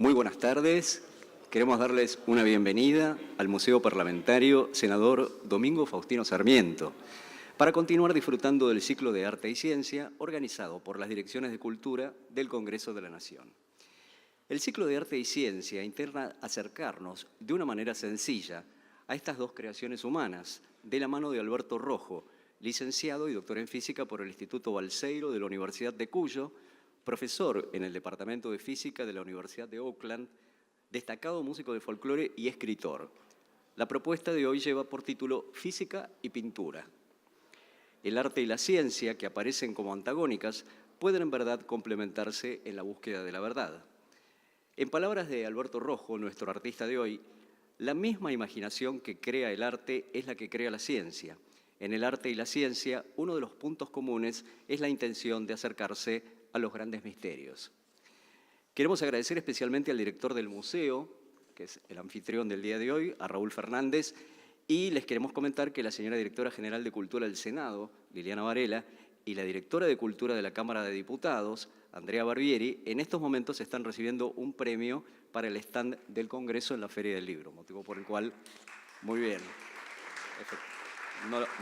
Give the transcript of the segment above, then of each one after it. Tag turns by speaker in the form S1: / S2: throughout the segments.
S1: Muy buenas tardes. Queremos darles una bienvenida al Museo Parlamentario Senador Domingo Faustino Sarmiento, para continuar disfrutando del ciclo de Arte y Ciencia organizado por las Direcciones de Cultura del Congreso de la Nación. El ciclo de Arte y Ciencia intenta acercarnos de una manera sencilla a estas dos creaciones humanas, de la mano de Alberto Rojo, licenciado y doctor en Física por el Instituto Balseiro de la Universidad de Cuyo, profesor en el Departamento de Física de la Universidad de Auckland, destacado músico de folclore y escritor. La propuesta de hoy lleva por título Física y Pintura. El arte y la ciencia, que aparecen como antagónicas, pueden en verdad complementarse en la búsqueda de la verdad. En palabras de Alberto Rojo, nuestro artista de hoy, la misma imaginación que crea el arte es la que crea la ciencia. En el arte y la ciencia, uno de los puntos comunes es la intención de acercarse a los grandes misterios. Queremos agradecer especialmente al director del museo, que es el anfitrión del día de hoy, a Raúl Fernández, y les queremos comentar que la señora directora general de Cultura del Senado, Liliana Varela, y la directora de Cultura de la Cámara de Diputados, Andrea Barbieri, en estos momentos están recibiendo un premio para el stand del Congreso en la Feria del Libro, motivo por el cual, muy bien,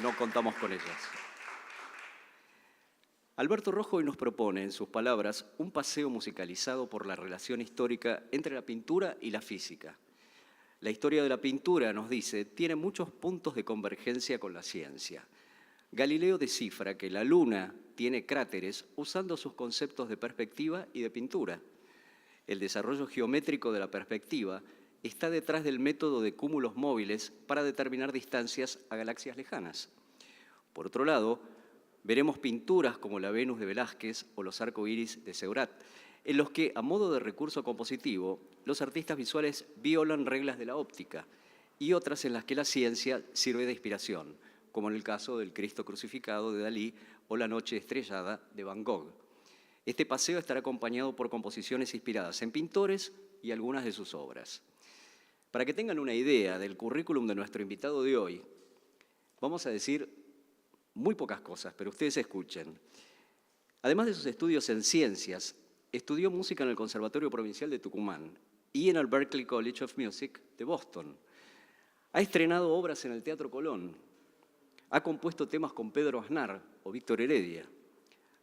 S1: no contamos con ellas. Alberto Rojo hoy nos propone, en sus palabras, un paseo musicalizado por la relación histórica entre la pintura y la física. La historia de la pintura, nos dice, tiene muchos puntos de convergencia con la ciencia. Galileo descifra que la luna tiene cráteres usando sus conceptos de perspectiva y de pintura. El desarrollo geométrico de la perspectiva está detrás del método de cúmulos móviles para determinar distancias a galaxias lejanas. Por otro lado, veremos pinturas como la Venus de Velázquez o los arcoíris de Seurat, en los que, a modo de recurso compositivo, los artistas visuales violan reglas de la óptica, y otras en las que la ciencia sirve de inspiración, como en el caso del Cristo crucificado de Dalí o la Noche estrellada de Van Gogh. Este paseo estará acompañado por composiciones inspiradas en pintores y algunas de sus obras. Para que tengan una idea del currículum de nuestro invitado de hoy, vamos a decir muy pocas cosas, pero ustedes escuchen. Además de sus estudios en ciencias, estudió música en el Conservatorio Provincial de Tucumán y en el Berklee College of Music de Boston. Ha estrenado obras en el Teatro Colón. Ha compuesto temas con Pedro Aznar o Víctor Heredia.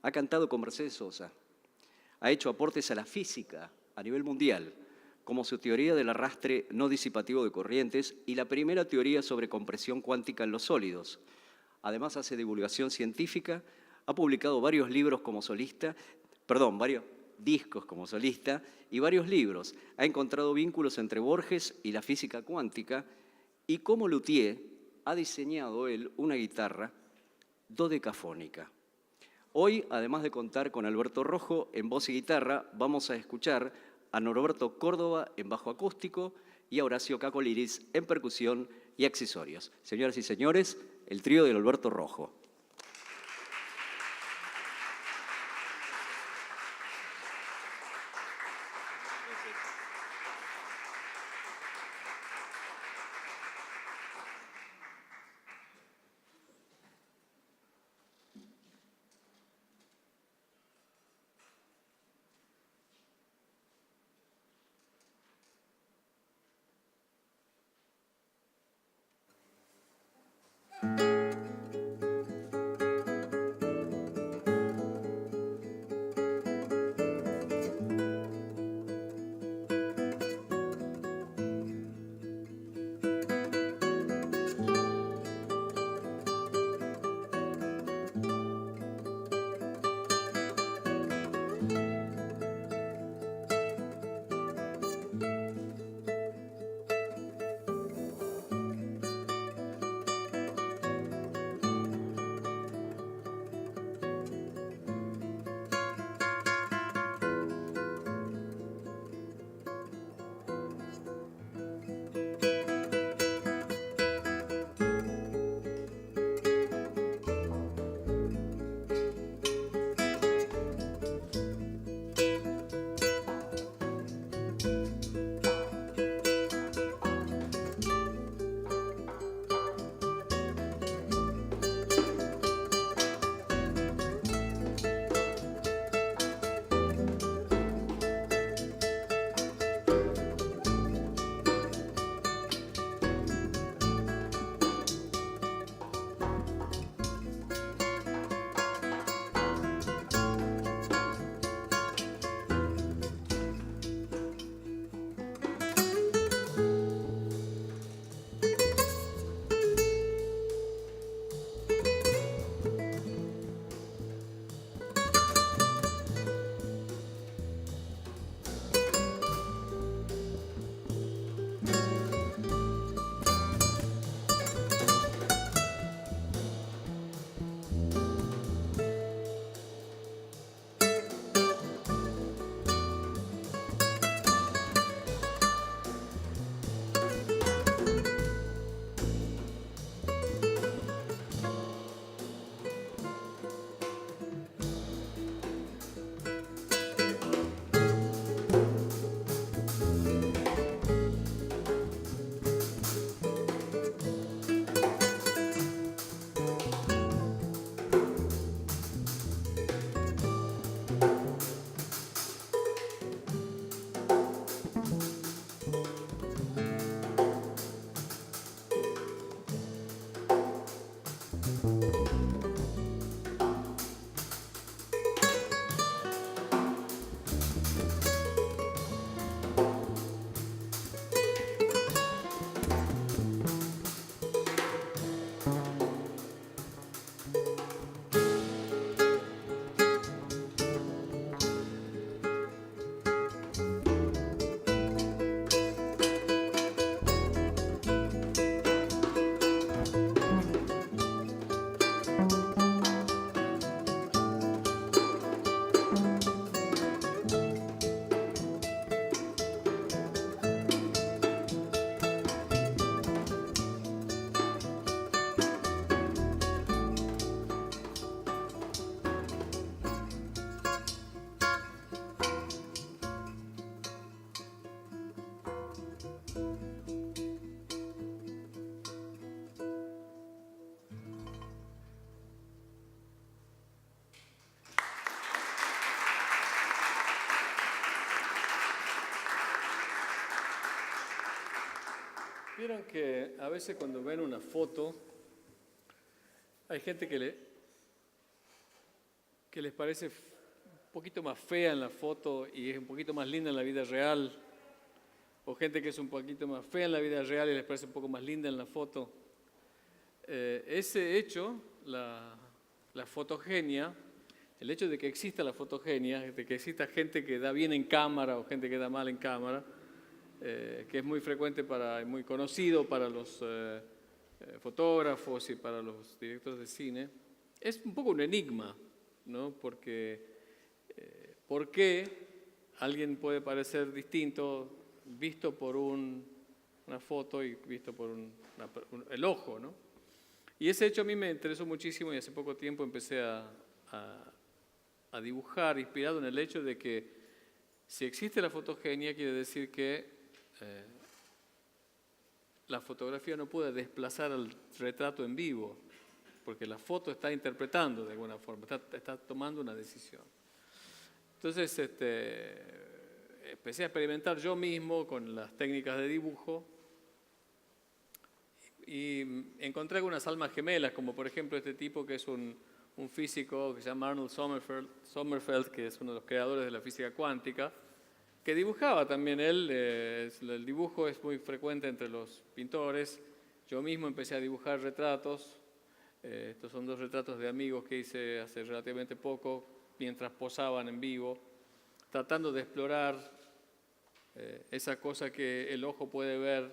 S1: Ha cantado con Mercedes Sosa. Ha hecho aportes a la física a nivel mundial, como su teoría del arrastre no disipativo de corrientes y la primera teoría sobre compresión cuántica en los sólidos. Además, hace divulgación científica, ha publicado varios discos como solista y varios libros. Ha encontrado vínculos entre Borges y la física cuántica y, como luthier, ha diseñado él una guitarra dodecafónica. Hoy, además de contar con Alberto Rojo en voz y guitarra, vamos a escuchar a Norberto Córdoba en bajo acústico y a Horacio Cacoliris en percusión y accesorios. Señoras y señores, el trío de Alberto Rojo.
S2: Vieron que a veces cuando ven una foto, hay gente que les parece un poquito más fea en la foto y es un poquito más linda en la vida real, o gente que es un poquito más fea en la vida real y les parece un poco más linda en la foto. Ese hecho, la fotogenia, el hecho de que exista la fotogenia, de que exista gente que da bien en cámara o gente que da mal en cámara, que es muy frecuente muy conocido para los fotógrafos y para los directores de cine, es un poco un enigma, ¿no? Porque ¿por qué alguien puede parecer distinto visto por una foto y visto por el ojo, ¿no? Y ese hecho a mí me interesó muchísimo y hace poco tiempo empecé a dibujar, inspirado en el hecho de que si existe la fotogenia, quiere decir que la fotografía no puede desplazar al retrato en vivo, porque la foto está interpretando de alguna forma, está tomando una decisión. Entonces empecé a experimentar yo mismo con las técnicas de dibujo y encontré algunas almas gemelas, como por ejemplo este tipo que es un físico que se llama Arnold Sommerfeld, que es uno de los creadores de la física cuántica, que dibujaba también él. El dibujo es muy frecuente entre los pintores. Yo mismo empecé a dibujar retratos. Estos son 2 retratos de amigos que hice hace relativamente poco, mientras posaban en vivo, tratando de explorar esa cosa que el ojo puede ver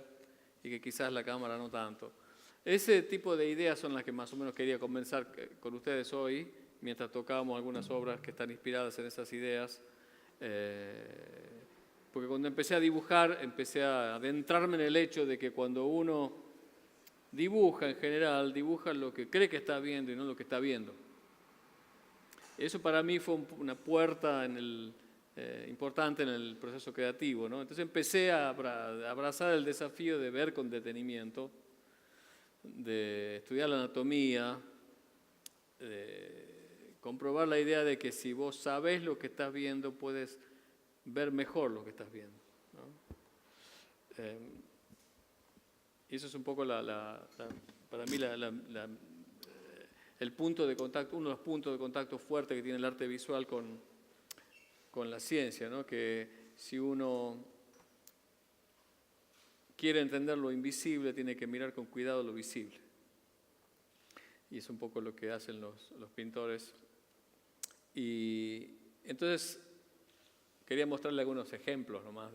S2: y que quizás la cámara no tanto. Ese tipo de ideas son las que más o menos quería conversar con ustedes hoy, mientras tocábamos algunas obras que están inspiradas en esas ideas. Porque cuando empecé a dibujar, empecé a adentrarme en el hecho de que cuando uno dibuja en general, dibuja lo que cree que está viendo y no lo que está viendo. Eso para mí fue una puerta importante en el proceso creativo, ¿no? Entonces empecé a abrazar el desafío de ver con detenimiento, de estudiar la anatomía, de comprobar la idea de que si vos sabés lo que estás viendo, puedes ver mejor lo que estás viendo, ¿no? Y eso es un poco para mí el punto de contacto, uno de los puntos de contacto fuerte que tiene el arte visual con la ciencia, ¿no? Que si uno quiere entender lo invisible, tiene que mirar con cuidado lo visible. Y es un poco lo que hacen los pintores. Y entonces quería mostrarle algunos ejemplos nomás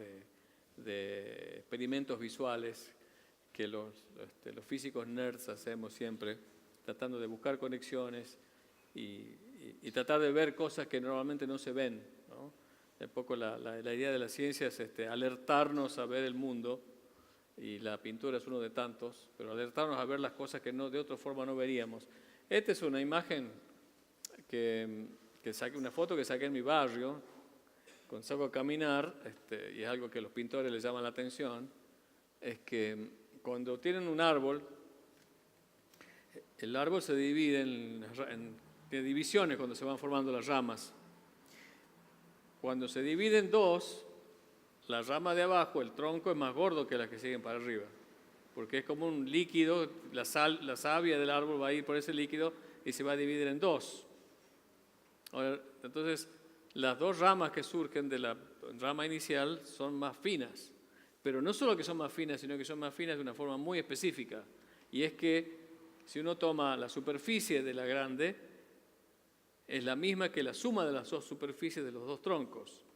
S2: de experimentos visuales que los físicos nerds hacemos siempre, tratando de buscar conexiones y tratar de ver cosas que normalmente no se ven, ¿no? Un poco la idea de la ciencia es alertarnos a ver el mundo, y la pintura es uno de tantos, pero alertarnos a ver las cosas que de otra forma no veríamos. Esta es una imagen que saqué, una foto que saqué en mi barrio, cuando salgo a caminar, y es algo que a los pintores les llama la atención, es que cuando tienen un árbol, el árbol se divide en divisiones cuando se van formando las ramas. Cuando se divide en 2, la rama de abajo, el tronco, es más gordo que las que siguen para arriba, porque es como un líquido, la savia del árbol va a ir por ese líquido y se va a dividir en 2. Ahora, entonces, las 2 ramas que surgen de la rama inicial son más finas, pero no solo que son más finas, sino que son más finas de una forma muy específica, y es que si uno toma la superficie de la grande, es la misma que la suma de las 2 superficies de los 2 troncos.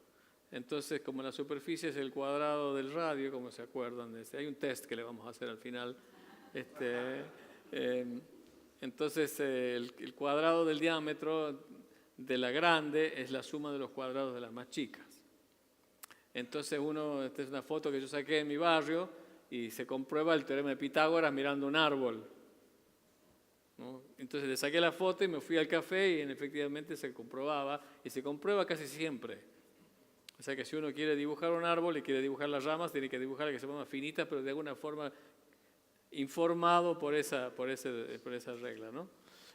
S2: Entonces, como la superficie es el cuadrado del radio, como se acuerdan, hay un test que le vamos a hacer al final. Entonces, el cuadrado del diámetro de la grande es la suma de los cuadrados de las más chicas. Entonces, esta es una foto que yo saqué en mi barrio y se comprueba el teorema de Pitágoras mirando un árbol, ¿no? Entonces le saqué la foto y me fui al café y efectivamente se comprobaba, y se comprueba casi siempre. O sea que si uno quiere dibujar un árbol y quiere dibujar las ramas, tiene que dibujar que se pongan finitas, pero de alguna forma informado por esa regla, ¿no?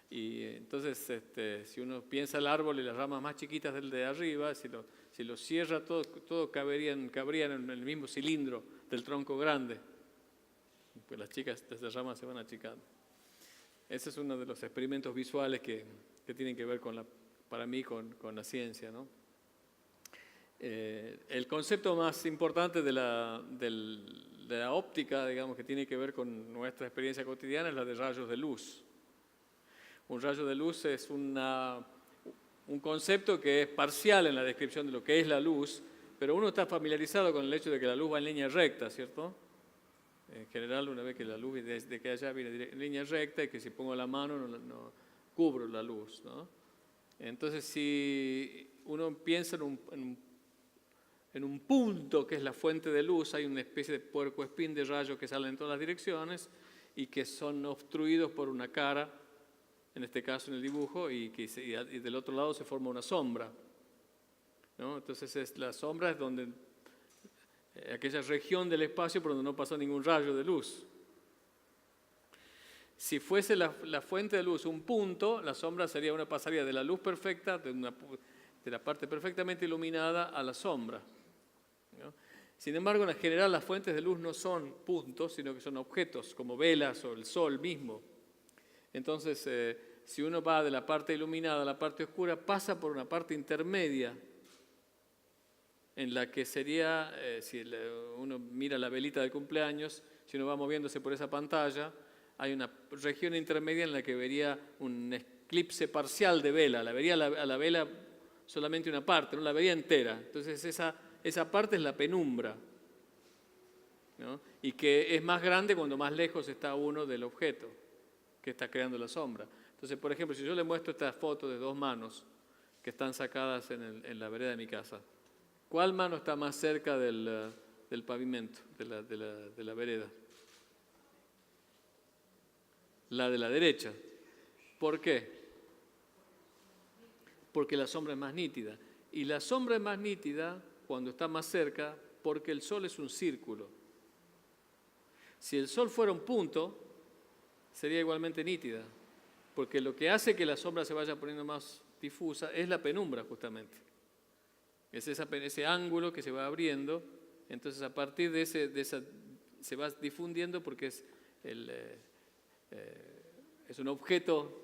S2: Y entonces, si uno piensa el árbol y las ramas más chiquitas del de arriba, si lo cierra, todo cabrían en el mismo cilindro del tronco grande. pues las ramas se van achicando. Ese es uno de los experimentos visuales que tienen que ver para mí con la ciencia, ¿no? El concepto más importante de la óptica, digamos, que tiene que ver con nuestra experiencia cotidiana es la de rayos de luz. Un rayo de luz es un concepto que es parcial en la descripción de lo que es la luz, pero uno está familiarizado con el hecho de que la luz va en línea recta, ¿cierto? En general, una vez que la luz desde que allá viene en línea recta y que si pongo la mano no cubro la luz, ¿no? Entonces, si uno piensa en un punto que es la fuente de luz, hay una especie de puercoespín de rayos que salen en todas las direcciones y que son obstruidos por una cara, en este caso en el dibujo, y del otro lado se forma una sombra, ¿no? Entonces la sombra es donde aquella región del espacio por donde no pasó ningún rayo de luz. Si fuese la fuente de luz un punto, la sombra pasaría de la luz perfecta, de la parte perfectamente iluminada a la sombra, ¿no? Sin embargo, en general las fuentes de luz no son puntos, sino que son objetos, como velas o el sol mismo. Entonces, si uno va de la parte iluminada a la parte oscura, pasa por una parte intermedia, en la que sería, si uno mira la velita del cumpleaños, si uno va moviéndose por esa pantalla, hay una región intermedia en la que vería un eclipse parcial de vela, la vería a la vela solamente una parte, no la vería entera. Entonces esa parte es la penumbra, ¿no? Y que es más grande cuando más lejos está uno del objeto que está creando la sombra. Entonces, por ejemplo, si yo le muestro esta foto de dos manos que están sacadas en la vereda de mi casa, ¿cuál mano está más cerca del pavimento, de la vereda? La de la derecha. ¿Por qué? Porque la sombra es más nítida. Y la sombra es más nítida cuando está más cerca porque el sol es un círculo. Si el sol fuera un punto, sería igualmente nítida. Porque lo que hace que la sombra se vaya poniendo más difusa es la penumbra, justamente. Es ese ángulo que se va abriendo. Entonces, a partir de esa se va difundiendo porque es un objeto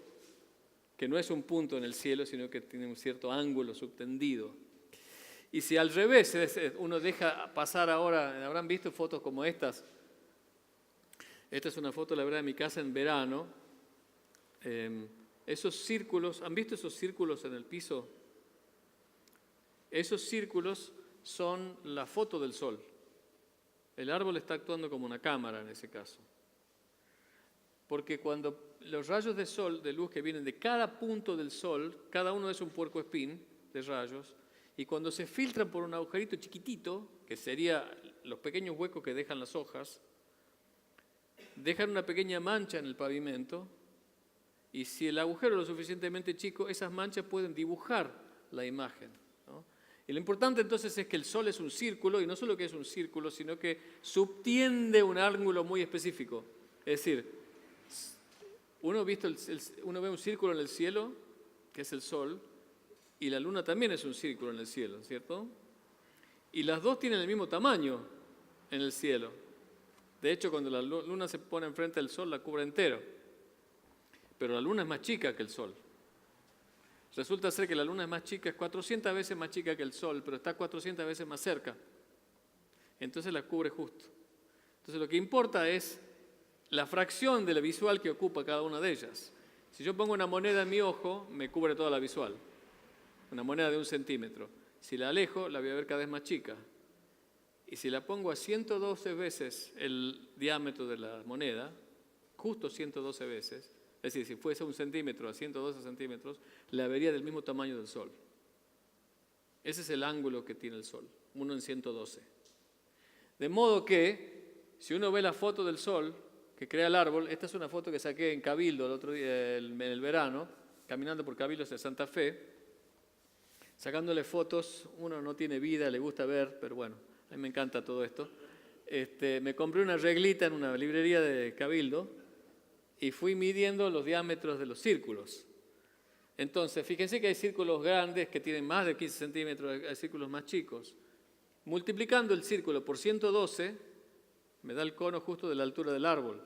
S2: que no es un punto en el cielo, sino que tiene un cierto ángulo subtendido. Y si al revés uno deja pasar ahora, habrán visto fotos como estas. Esta es una foto, la verdad, de mi casa en verano. Esos círculos, ¿han visto esos círculos en el piso? Esos círculos son la foto del sol. El árbol está actuando como una cámara en ese caso. Porque cuando los rayos de sol, de luz que vienen de cada punto del sol, cada uno es un puercoespín de rayos, y cuando se filtran por un agujerito chiquitito, que sería los pequeños huecos que dejan las hojas, dejan una pequeña mancha en el pavimento, y si el agujero es lo suficientemente chico, esas manchas pueden dibujar la imagen, ¿no? Y lo importante entonces es que el sol es un círculo, y no solo que es un círculo, sino que subtiende un ángulo muy específico. Es decir, uno ve un círculo en el cielo, que es el sol, y la luna también es un círculo en el cielo, ¿cierto? Y las dos tienen el mismo tamaño en el cielo. De hecho, cuando la luna se pone enfrente del sol, la cubre entero. Pero la luna es más chica que el sol. Resulta ser que la luna es más chica, es 400 veces más chica que el sol, pero está 400 veces más cerca. Entonces la cubre justo. Entonces lo que importa es la fracción de la visual que ocupa cada una de ellas. Si yo pongo una moneda en mi ojo, me cubre toda la visual. Una moneda de 1 centímetro. Si la alejo, la voy a ver cada vez más chica. Y si la pongo a 112 veces el diámetro de la moneda, justo 112 veces, es decir, si fuese 1 centímetro a 112 centímetros, la vería del mismo tamaño del sol. Ese es el ángulo que tiene el sol, 1 en 112. De modo que, si uno ve la foto del sol que crea el árbol, esta es una foto que saqué en Cabildo el otro día, en el verano, caminando por Cabildo hacia Santa Fe, sacándole fotos. Uno no tiene vida, le gusta ver, pero bueno, a mí me encanta todo esto. Me compré una reglita en una librería de Cabildo y fui midiendo los diámetros de los círculos. Entonces, fíjense que hay círculos grandes que tienen más de 15 centímetros, hay círculos más chicos. Multiplicando el círculo por 112, me da el cono justo de la altura del árbol.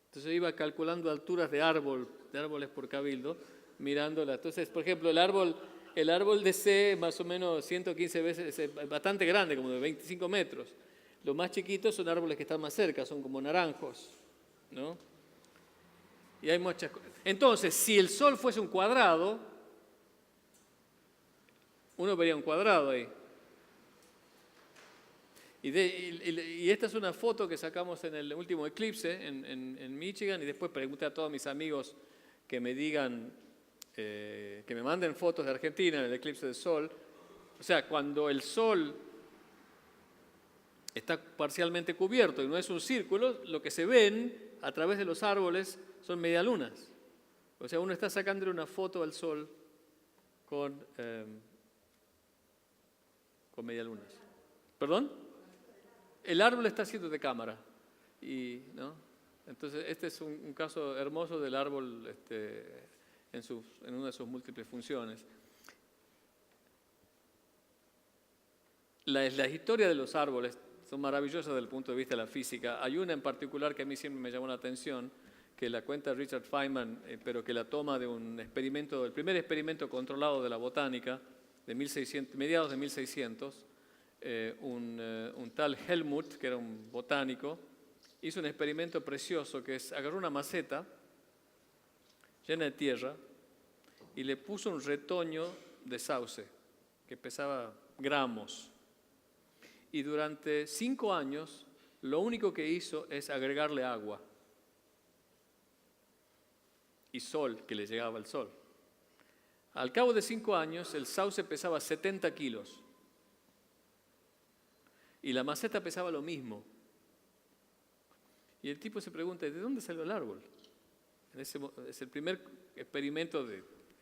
S2: Entonces iba calculando alturas de árboles por cabildo, mirándola. Entonces, por ejemplo, el árbol de C, más o menos 115 veces, es bastante grande, como de 25 metros. Los más chiquitos son árboles que están más cerca, son como naranjos, ¿no? Y hay muchas cosas. Entonces, si el Sol fuese un cuadrado, uno vería un cuadrado ahí. Y esta es una foto que sacamos en el último eclipse en Michigan, y después pregunté a todos mis amigos que me digan, que me manden fotos de Argentina en el eclipse del Sol. O sea, cuando el Sol está parcialmente cubierto y no es un círculo, lo que se ven a través de los árboles son medialunas. O sea, uno está sacándole una foto al Sol con medialunas. ¿Perdón? El árbol está haciendo de cámara. ¿No? Entonces, este es un caso hermoso del árbol en una de sus múltiples funciones. Las historias de los árboles son maravillosas desde el punto de vista de la física. Hay una en particular que a mí siempre me llamó la atención, que la cuenta Richard Feynman, pero que la toma de un experimento, el primer experimento controlado de la botánica, de mediados de 1600. Un tal Helmut, que era un botánico, hizo un experimento precioso, que es, agarró una maceta llena de tierra y le puso un retoño de sauce, que pesaba gramos. Y durante 5 años, lo único que hizo es agregarle agua y sol, que le llegaba el sol. Al cabo de 5 años, el sauce pesaba 70 kilos. Y la maceta pesaba lo mismo. Y el tipo se pregunta, ¿de dónde salió el árbol? Es el primer experimento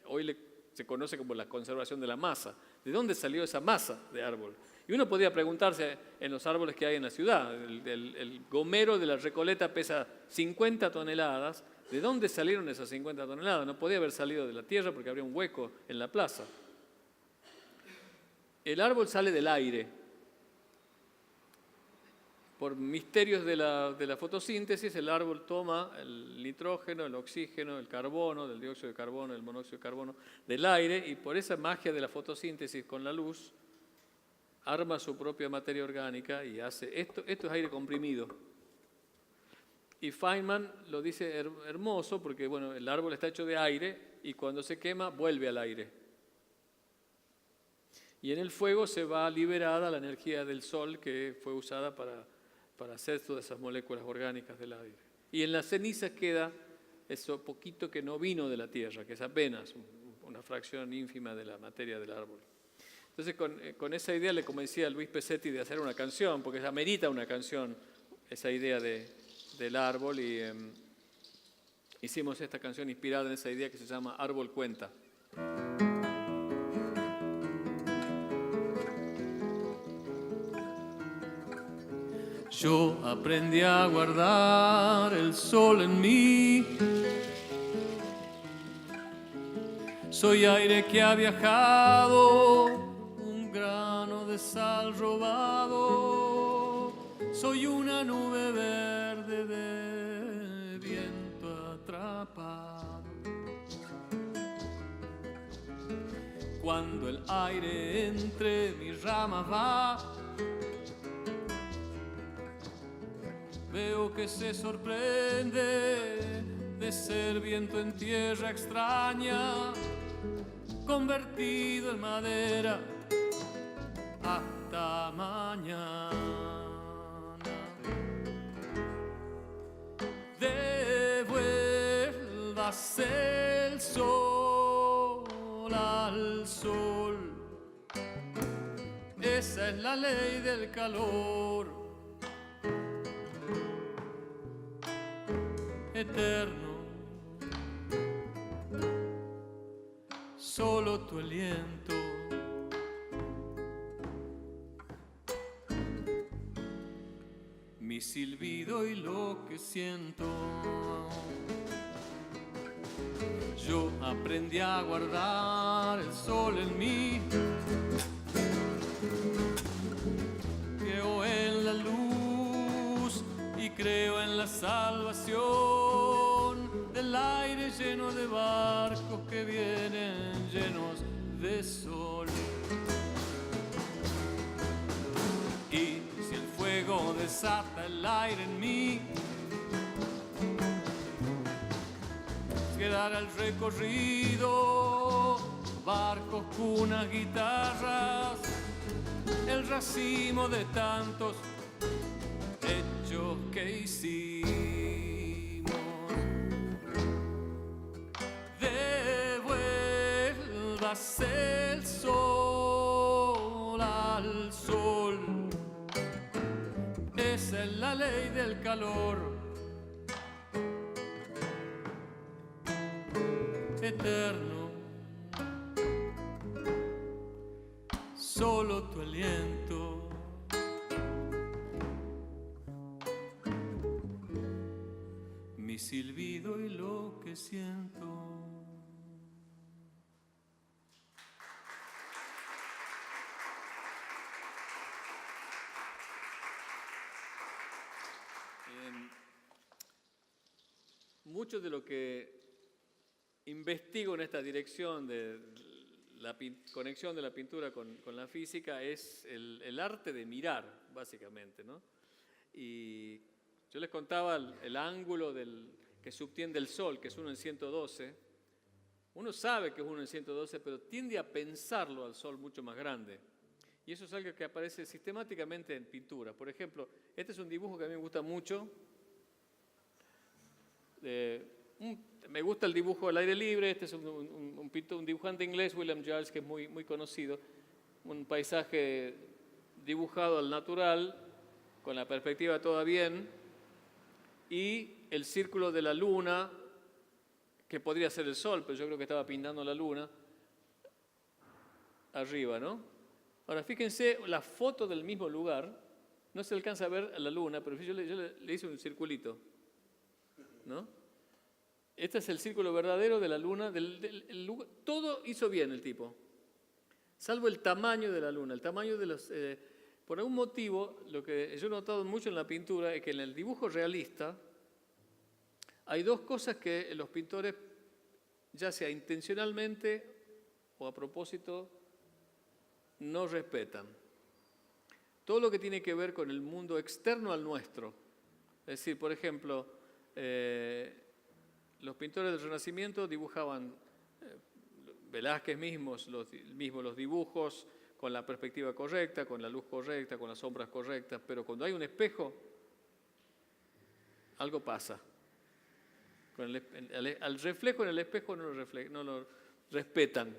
S2: hoy se conoce como la conservación de la masa. ¿De dónde salió esa masa de árbol? Y uno podría preguntarse en los árboles que hay en la ciudad. El gomero de la Recoleta pesa 50 toneladas. ¿De dónde salieron esas 50 toneladas? No podía haber salido de la tierra porque habría un hueco en la plaza. El árbol sale del aire. Por misterios de la fotosíntesis, el árbol toma el nitrógeno, el oxígeno, el carbono, del dióxido de carbono, el monóxido de carbono, del aire, y por esa magia de la fotosíntesis con la luz, arma su propia materia orgánica y hace esto. Esto es aire comprimido. Y Feynman lo dice hermoso porque, bueno, el árbol está hecho de aire y cuando se quema vuelve al aire. Y en el fuego se va liberada la energía del sol que fue usada para hacer todas esas moléculas orgánicas del aire. Y en las cenizas queda eso poquito que no vino de la tierra, que es apenas una fracción ínfima de la materia del árbol. Entonces, con esa idea le convencí a Luis Pesetti de hacer una canción, porque amerita una canción, esa idea del árbol, y hicimos esta canción inspirada en esa idea que se llama Árbol Cuenta. Yo aprendí a guardar el sol en mí. Soy aire que ha viajado, un grano de sal robado. Soy una nube verde de viento atrapado. Cuando el aire entre mis ramas va, veo que se sorprende de ser viento en tierra extraña, convertido en madera hasta mañana. Devuélvase el sol al sol, esa es la ley del calor. Eterno, solo tu aliento. Mi silbido y lo que siento. Yo aprendí a guardar el sol en mí. Creo en la luz salvación del aire lleno de barcos que vienen llenos de sol. Y si el fuego desata el aire en mí, quedará el recorrido, barcos, cunas, guitarras, el racimo de tantos hechos que hicimos. Devuélvase el sol al sol, esa es la ley del calor eterno. Solo tu aliento mi silbido y lo que siento. Mucho de lo que investigo en esta dirección de la conexión de la pintura con la física es el arte de mirar, básicamente, ¿no? Y yo les contaba el ángulo que subtiende el Sol, que es 1 en 112. Uno sabe que es 1 en 112, pero tiende a pensarlo al Sol mucho más grande. Y eso es algo que aparece sistemáticamente en pintura. Por ejemplo, este es un dibujo que a mí me gusta mucho. Me gusta el dibujo al aire libre. Este es un dibujante inglés, William Giles, que es muy, muy conocido. Un paisaje dibujado al natural, con la perspectiva toda bien, y el círculo de la luna, que podría ser el sol, pero yo creo que estaba pintando la luna, arriba, ¿no? Ahora, fíjense la foto del mismo lugar. No se alcanza a ver a la luna, pero yo le hice un circulito, ¿no? Este es el círculo verdadero de la luna. El lugar. Todo hizo bien el tipo, salvo el tamaño de la luna, el tamaño de los... por algún motivo, lo que yo he notado mucho en la pintura es que en el dibujo realista hay dos cosas que los pintores, ya sea intencionalmente o a propósito, no respetan. Todo lo que tiene que ver con el mundo externo al nuestro. Es decir, por ejemplo, los pintores del Renacimiento dibujaban, Velázquez mismos los dibujos con la perspectiva correcta, con la luz correcta, con las sombras correctas, pero cuando hay un espejo, algo pasa. Al reflejo en el espejo no lo respetan.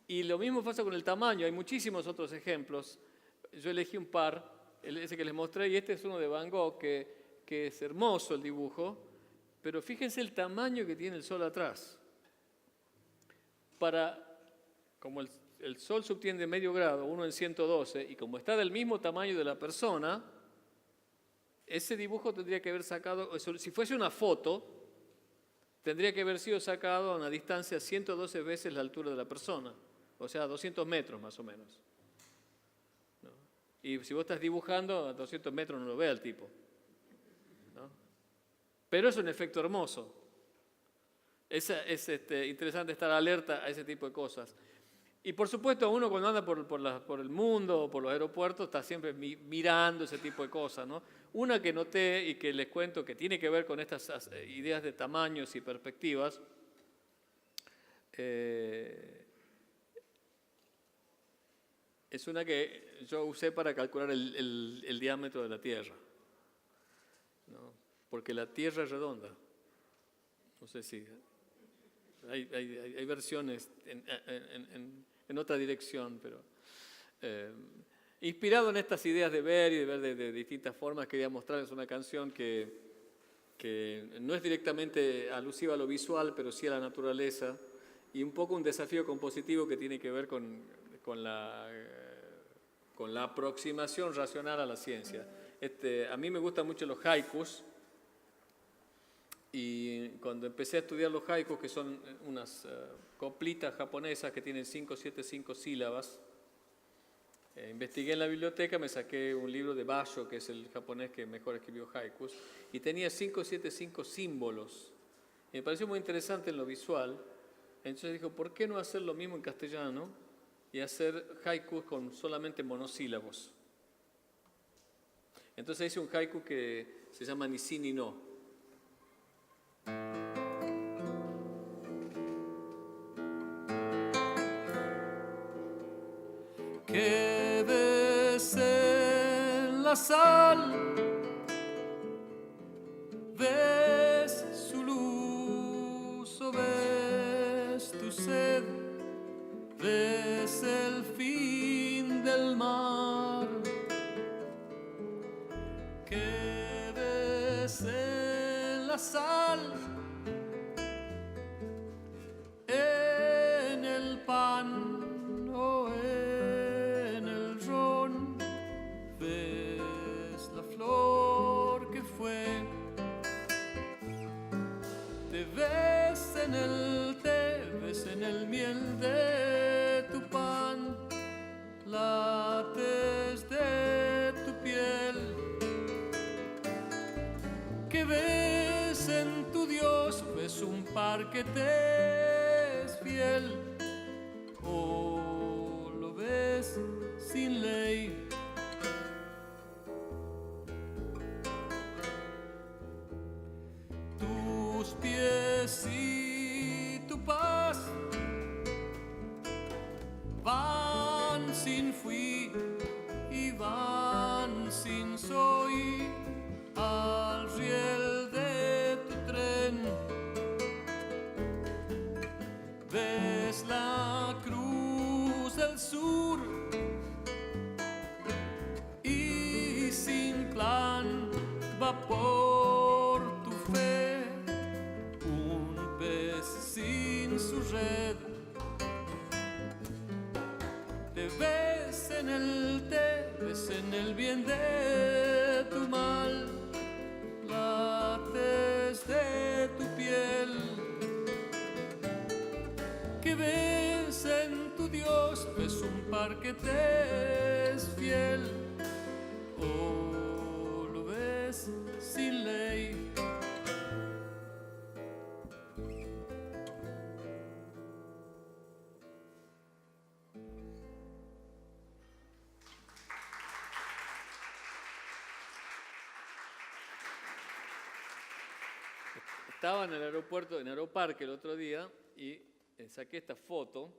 S2: Y lo mismo pasa con el tamaño. Hay muchísimos otros ejemplos. Yo elegí un par, ese que les mostré, y este es uno de Van Gogh, que es hermoso el dibujo, pero fíjense el tamaño que tiene el sol atrás. Como el sol subtiende medio grado, 1 en 112, y como está del mismo tamaño de la persona, ese dibujo tendría que haber sacado, si fuese una foto, tendría que haber sido sacado a una distancia 112 veces la altura de la persona, o sea, 200 metros más o menos. ¿No? Y si vos estás dibujando, a 200 metros no lo ve al tipo. ¿No? Pero es un efecto hermoso. Es interesante estar alerta a ese tipo de cosas. Y por supuesto, uno cuando anda por el mundo o por los aeropuertos está siempre mirando ese tipo de cosas, ¿no? Una que noté y que les cuento que tiene que ver con estas ideas de tamaños y perspectivas, es una que yo usé para calcular el diámetro de la Tierra, ¿no? Porque la Tierra es redonda. No sé si... Hay versiones en otra dirección, pero inspirado en estas ideas de ver y de ver de distintas formas, quería mostrarles una canción que no es directamente alusiva a lo visual, pero sí a la naturaleza, y un poco un desafío compositivo que tiene que ver con la aproximación racional a la ciencia. A mí me gustan mucho los haikus. Y cuando empecé a estudiar los haikus, que son unas coplitas japonesas que tienen 5, 7, 5 sílabas, investigué en la biblioteca, me saqué un libro de Basho, que es el japonés que mejor escribió haikus, y tenía 575 símbolos. Y me pareció muy interesante en lo visual. Entonces dijo, ¿por qué no hacer lo mismo en castellano y hacer haikus con solamente monosílabos? Entonces hice un haiku que se llama ni sí ni no. ¿Qué ves en la sal? ¿Ves su luz o ves tu sed? ¿Ves el fin del mar? ¿Qué ves en la sal? ¿En el pan o en el ron? ¿Ves la flor que fue? ¿Te ves en el té? ¿Ves en el miel de tu pan? ¿Lates de tu piel? ¿Qué ves en tu Dios? ¿Ves un par que te es fiel? ¿O lo ves sin ley? Tus pies y tu paz van sin fui y van sin soy al riel de tu tren. Ves la cruz del sur y sin plan va por tu fe un pez sin su red. Te ves en el té, ves en el bien de tu mal, lates de tu piel. ¿Qué ves en tu Dios? ¿Ves un par que te es fiel? ¿O lo ves sin ley? Estaba en el aeropuerto, en Aeroparque el otro día y saqué esta foto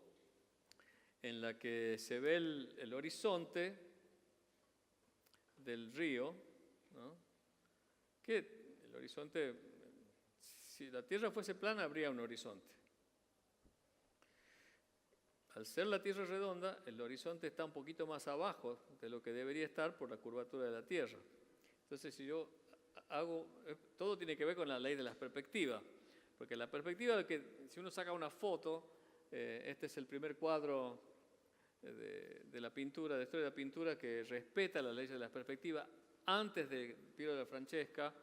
S2: en la que se ve el horizonte del río, ¿no? Que el horizonte, si la Tierra fuese plana, habría un horizonte. Al ser la Tierra redonda, el horizonte está un poquito más abajo de lo que debería estar por la curvatura de la Tierra. Entonces, si yo todo tiene que ver con la ley de las perspectivas, porque la perspectiva, si uno saca una foto, este es el primer cuadro de la pintura, de la historia de la pintura, que respeta la ley de las perspectivas. Antes de Piero della Francesca,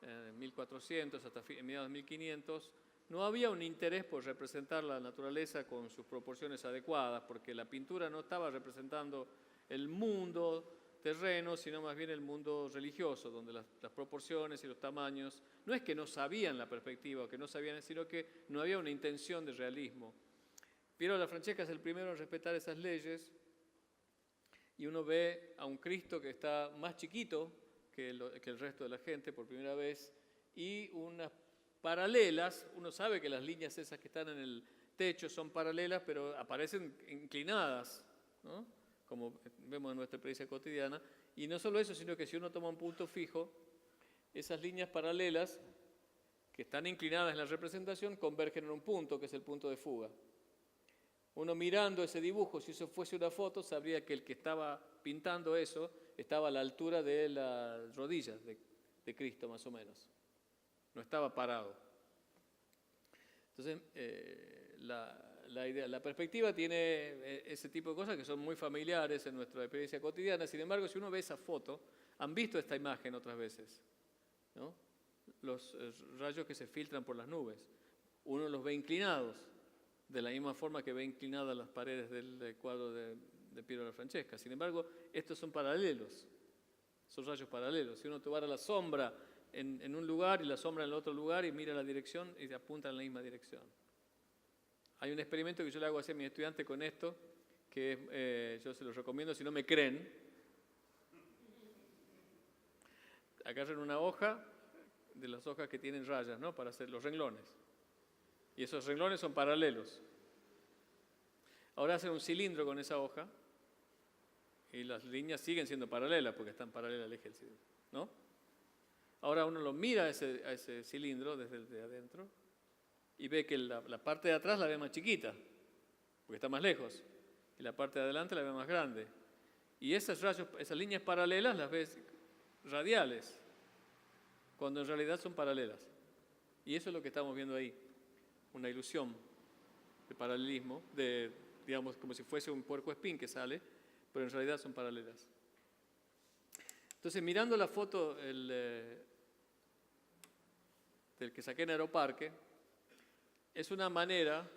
S2: en 1400 hasta mediados de 1500, no había un interés por representar la naturaleza con sus proporciones adecuadas, porque la pintura no estaba representando el mundo terreno, sino más bien el mundo religioso, donde las proporciones y los tamaños, no es que no sabían la perspectiva, o que no sabían, sino que no había una intención de realismo. Piero della Francesca es el primero en respetar esas leyes, y uno ve a un Cristo que está más chiquito que el resto de la gente por primera vez, y unas paralelas. Uno sabe que las líneas esas que están en el techo son paralelas, pero aparecen inclinadas, ¿no? Como vemos en nuestra experiencia cotidiana. Y no solo eso, sino que si uno toma un punto fijo, esas líneas paralelas que están inclinadas en la representación convergen en un punto, que es el punto de fuga. Uno mirando ese dibujo, si eso fuese una foto, sabría que el que estaba pintando eso estaba a la altura de las rodillas de Cristo, más o menos. No estaba parado. Entonces, la perspectiva tiene ese tipo de cosas que son muy familiares en nuestra experiencia cotidiana. Sin embargo, si uno ve esa foto, han visto esta imagen otras veces, ¿no? Los rayos que se filtran por las nubes. Uno los ve inclinados, de la misma forma que ve inclinadas las paredes del cuadro de de Piero Francesca. Sin embargo, estos son paralelos, son rayos paralelos. Si uno tomara la sombra en un lugar y la sombra en el otro lugar y mira la dirección y se apunta en la misma dirección. Hay un experimento que yo le hago a mis estudiantes con esto, que yo se los recomiendo si no me creen. Agarren una hoja, de las hojas que tienen rayas, ¿no? Para hacer los renglones. Y esos renglones son paralelos. Ahora hacen un cilindro con esa hoja y las líneas siguen siendo paralelas porque están paralelas al eje del cilindro, ¿no? Ahora uno lo mira a ese cilindro desde el de adentro y ve que la parte de atrás la ve más chiquita porque está más lejos y la parte de adelante la ve más grande. Y esas líneas paralelas las ves radiales, cuando en realidad son paralelas. Y eso es lo que estamos viendo ahí, una ilusión de paralelismo, digamos, como si fuese un puercoespín que sale, pero en realidad son paralelas. Entonces, mirando la foto del que saqué en Aeroparque, es una manera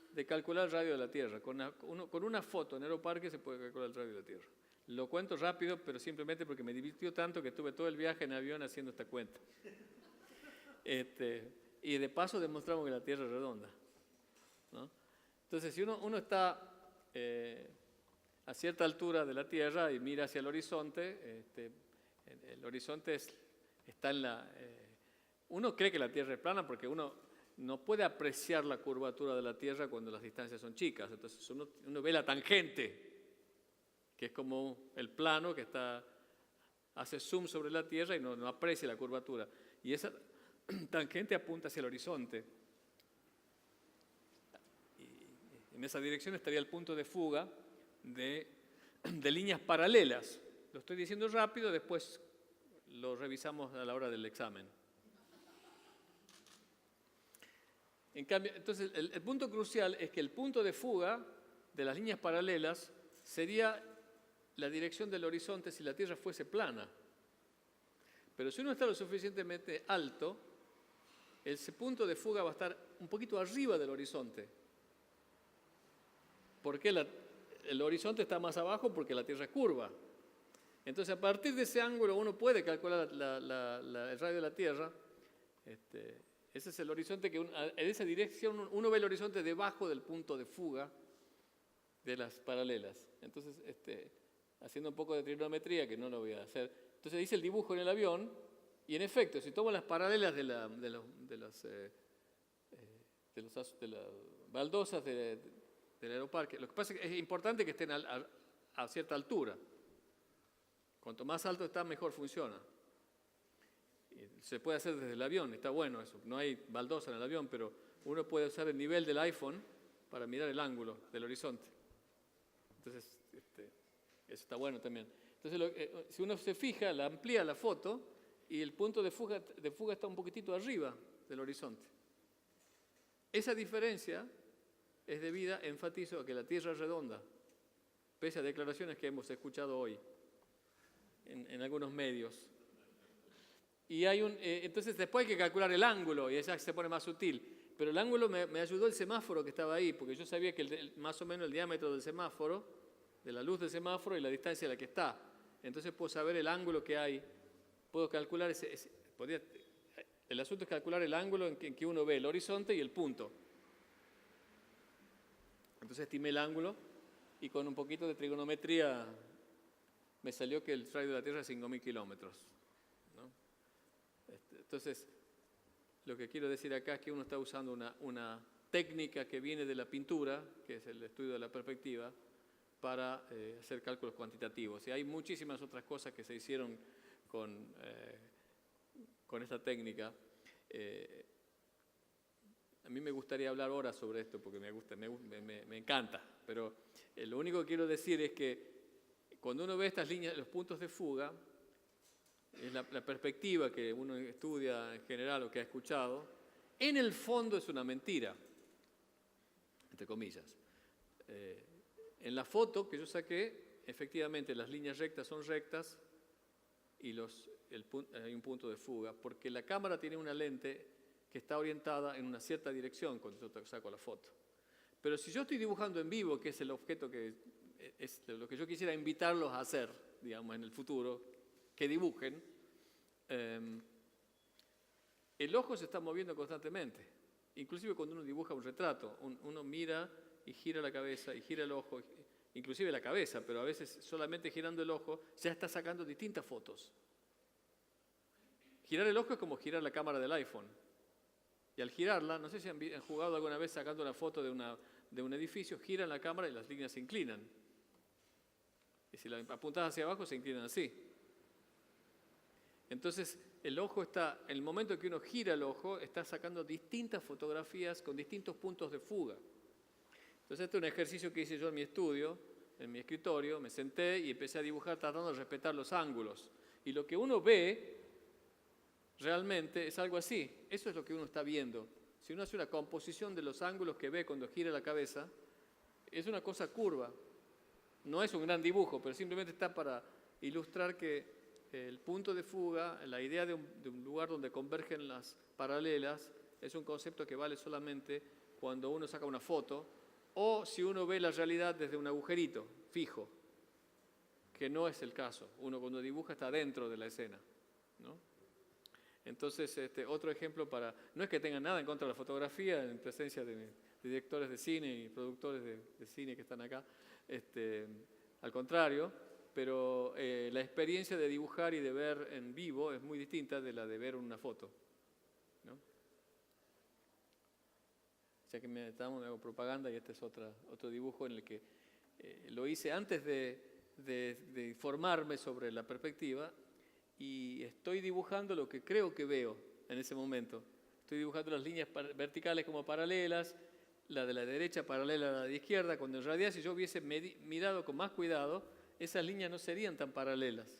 S2: de calcular el radio de la Tierra. Con una foto en Aeroparque se puede calcular el radio de la Tierra. Lo cuento rápido, pero simplemente porque me divirtió tanto que estuve todo el viaje en avión haciendo esta cuenta. Y de paso demostramos que la Tierra es redonda, ¿no? Entonces, si uno está a cierta altura de la Tierra y mira hacia el horizonte está en la... uno cree que la Tierra es plana porque uno no puede apreciar la curvatura de la Tierra cuando las distancias son chicas. Entonces, uno ve la tangente, que es como el plano que hace zoom sobre la Tierra y no aprecia la curvatura. Y esa tangente apunta hacia el horizonte. Y en esa dirección estaría el punto de fuga de líneas paralelas. Lo estoy diciendo rápido, después lo revisamos a la hora del examen. En cambio, entonces, el punto crucial es que el punto de fuga de las líneas paralelas sería la dirección del horizonte si la Tierra fuese plana. Pero si uno está lo suficientemente alto, ese punto de fuga va a estar un poquito arriba del horizonte. ¿Por qué el horizonte está más abajo? Porque la Tierra es curva. Entonces, a partir de ese ángulo uno puede calcular el radio de la Tierra. Ese es el horizonte que en esa dirección uno ve el horizonte debajo del punto de fuga de las paralelas. Entonces, haciendo un poco de trigonometría, que no lo voy a hacer, entonces hice el dibujo en el avión y en efecto, si tomo las paralelas de las baldosas del Aeroparque, lo que pasa es que es importante que estén a cierta altura. Cuanto más alto está, mejor funciona. Se puede hacer desde el avión, está bueno eso. No hay baldosa en el avión, pero uno puede usar el nivel del iPhone para mirar el ángulo del horizonte. Entonces, eso está bueno también. Entonces, si uno se fija, amplía la foto y el punto de fuga está un poquitito arriba del horizonte. Esa diferencia es debida, enfatizo, a que la Tierra es redonda, pese a declaraciones que hemos escuchado hoy en algunos medios. Y entonces después hay que calcular el ángulo y esa se pone más sutil. Pero el ángulo me ayudó el semáforo que estaba ahí, porque yo sabía que más o menos el diámetro del semáforo, de la luz del semáforo y la distancia a la que está. Entonces puedo saber el ángulo que hay, puedo calcular el asunto es calcular el ángulo en que uno ve el horizonte y el punto. Entonces estimé el ángulo y con un poquito de trigonometría me salió que el radio de la Tierra es 5.000 kilómetros. Entonces, lo que quiero decir acá es que uno está usando una técnica que viene de la pintura, que es el estudio de la perspectiva, para hacer cálculos cuantitativos. Y hay muchísimas otras cosas que se hicieron con esta técnica. A mí me gustaría hablar horas sobre esto porque me encanta, pero lo único que quiero decir es que cuando uno ve estas líneas, los puntos de fuga, es la perspectiva que uno estudia en general o que ha escuchado, en el fondo es una mentira, entre comillas. En la foto que yo saqué, efectivamente las líneas rectas son rectas y hay un punto de fuga, porque la cámara tiene una lente que está orientada en una cierta dirección cuando yo saco la foto. Pero si yo estoy dibujando en vivo, que es el objeto que es lo que yo quisiera invitarlos a hacer, digamos, en el futuro, que dibujen. El ojo se está moviendo constantemente, inclusive cuando uno dibuja un retrato, uno mira y gira la cabeza y gira el ojo, inclusive la cabeza, pero a veces solamente girando el ojo ya está sacando distintas fotos. Girar el ojo es como girar la cámara del iPhone. Y al girarla, no sé si han jugado alguna vez sacando una foto de un edificio, giran la cámara y las líneas se inclinan. Y si la apuntas hacia abajo, se inclinan así. Entonces, el ojo está, en el momento que uno gira el ojo, está sacando distintas fotografías con distintos puntos de fuga. Entonces, este es un ejercicio que hice yo en mi estudio, en mi escritorio, me senté y empecé a dibujar tratando de respetar los ángulos. Y lo que uno ve realmente es algo así. Eso es lo que uno está viendo. Si uno hace una composición de los ángulos que ve cuando gira la cabeza, es una cosa curva. No es un gran dibujo, pero simplemente está para ilustrar que el punto de fuga, la idea de un lugar donde convergen las paralelas, es un concepto que vale solamente cuando uno saca una foto o si uno ve la realidad desde un agujerito fijo, que no es el caso. Uno cuando dibuja está dentro de la escena, ¿no? Entonces, otro ejemplo para... No es que tengan nada en contra de la fotografía, en presencia de directores de cine y productores de cine que están acá, al contrario, pero la experiencia de dibujar y de ver en vivo es muy distinta de la de ver una foto, ¿no? Ya que me hago propaganda y este es otro dibujo en el que lo hice antes de informarme sobre la perspectiva y estoy dibujando lo que creo que veo en ese momento. Estoy dibujando las líneas verticales como paralelas, la de la derecha paralela a la de izquierda, cuando en realidad si yo hubiese mirado con más cuidado, esas líneas no serían tan paralelas,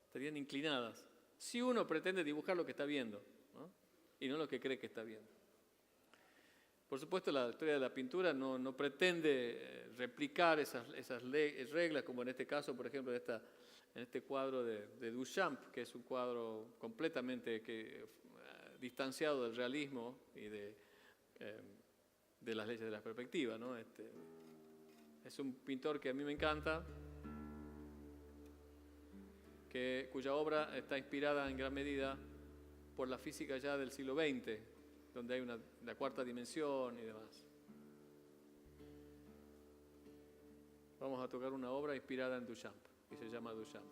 S2: estarían inclinadas. Si uno pretende dibujar lo que está viendo, ¿no? Y no lo que cree que está viendo. Por supuesto, la historia de la pintura no pretende replicar esas reglas, como en este caso, por ejemplo, en este cuadro de Duchamp, que es un cuadro completamente distanciado del realismo y de las leyes de la perspectiva, ¿no? Es un pintor que a mí me encanta, cuya obra está inspirada en gran medida por la física ya del siglo XX, donde hay la cuarta dimensión y demás. Vamos a tocar una obra inspirada en Duchamp, que se llama Duchamp.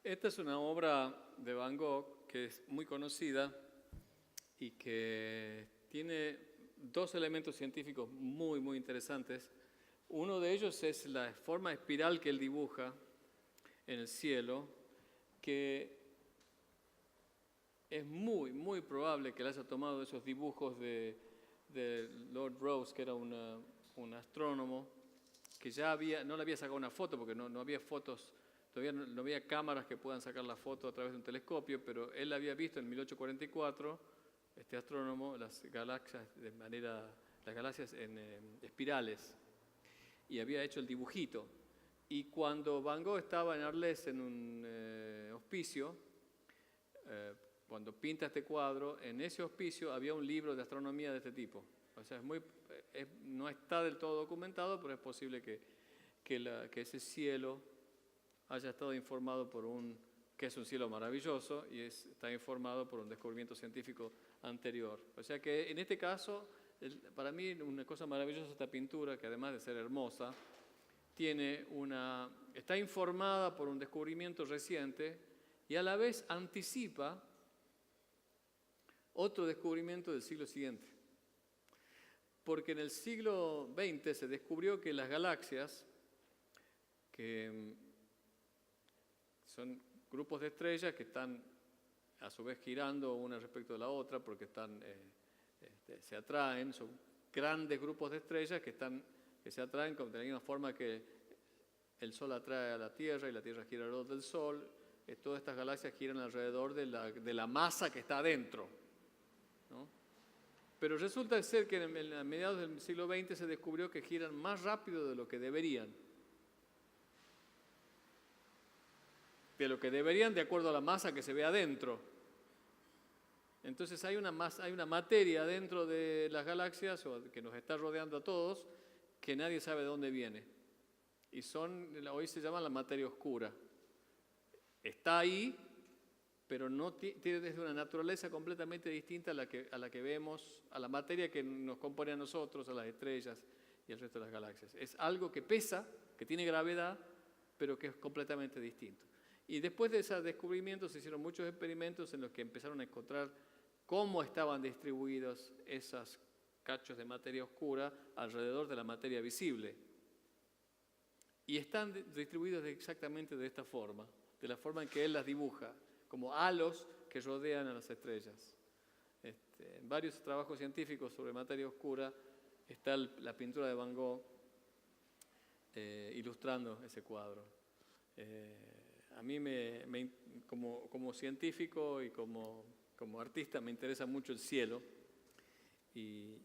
S2: Esta es una obra de Van Gogh que es muy conocida y que tiene dos elementos científicos muy, muy interesantes. Uno de ellos es la forma espiral que él dibuja en el cielo, que es muy, muy probable que él haya tomado esos dibujos de Lord Rose, que era un astrónomo, que ya no le había sacado una foto, porque no había fotos, todavía no había cámaras que puedan sacar la foto a través de un telescopio, pero él había visto en 1844, este astrónomo, las galaxias en espirales, y había hecho el dibujito. Y cuando Van Gogh estaba en Arles en un hospicio, cuando pinta este cuadro, en ese hospicio había un libro de astronomía de este tipo. O sea, no está del todo documentado, pero es posible que ese cielo haya estado informado que es un cielo maravilloso y está informado por un descubrimiento científico anterior. O sea que en este caso, para mí una cosa maravillosa es esta pintura, que además de ser hermosa, está informada por un descubrimiento reciente y a la vez anticipa otro descubrimiento del siglo siguiente. Porque en el siglo XX se descubrió que las galaxias, que son grupos de estrellas que están a su vez girando una respecto de la otra porque se atraen, son grandes grupos de estrellas que se atraen de la misma forma que el Sol atrae a la Tierra y la Tierra gira alrededor del Sol. Todas estas galaxias giran alrededor de la masa que está adentro, ¿no? Pero resulta ser que a mediados del siglo XX se descubrió que giran más rápido de lo que deberían. De acuerdo a la masa que se ve adentro. Entonces hay una materia dentro de las galaxias que nos está rodeando a todos que nadie sabe de dónde viene. Y hoy se llama la materia oscura. Está ahí, pero tiene desde una naturaleza completamente distinta a la que vemos, a la materia que nos compone a nosotros, a las estrellas y al resto de las galaxias. Es algo que pesa, que tiene gravedad, pero que es completamente distinto. Y después de ese descubrimiento se hicieron muchos experimentos en los que empezaron a encontrar cómo estaban distribuidos esos cachos de materia oscura alrededor de la materia visible. Y están distribuidos exactamente de esta forma, de la forma en que él las dibuja, como halos que rodean a las estrellas. En varios trabajos científicos sobre materia oscura está la pintura de Van Gogh ilustrando ese cuadro. A mí como científico y como artista me interesa mucho el cielo, y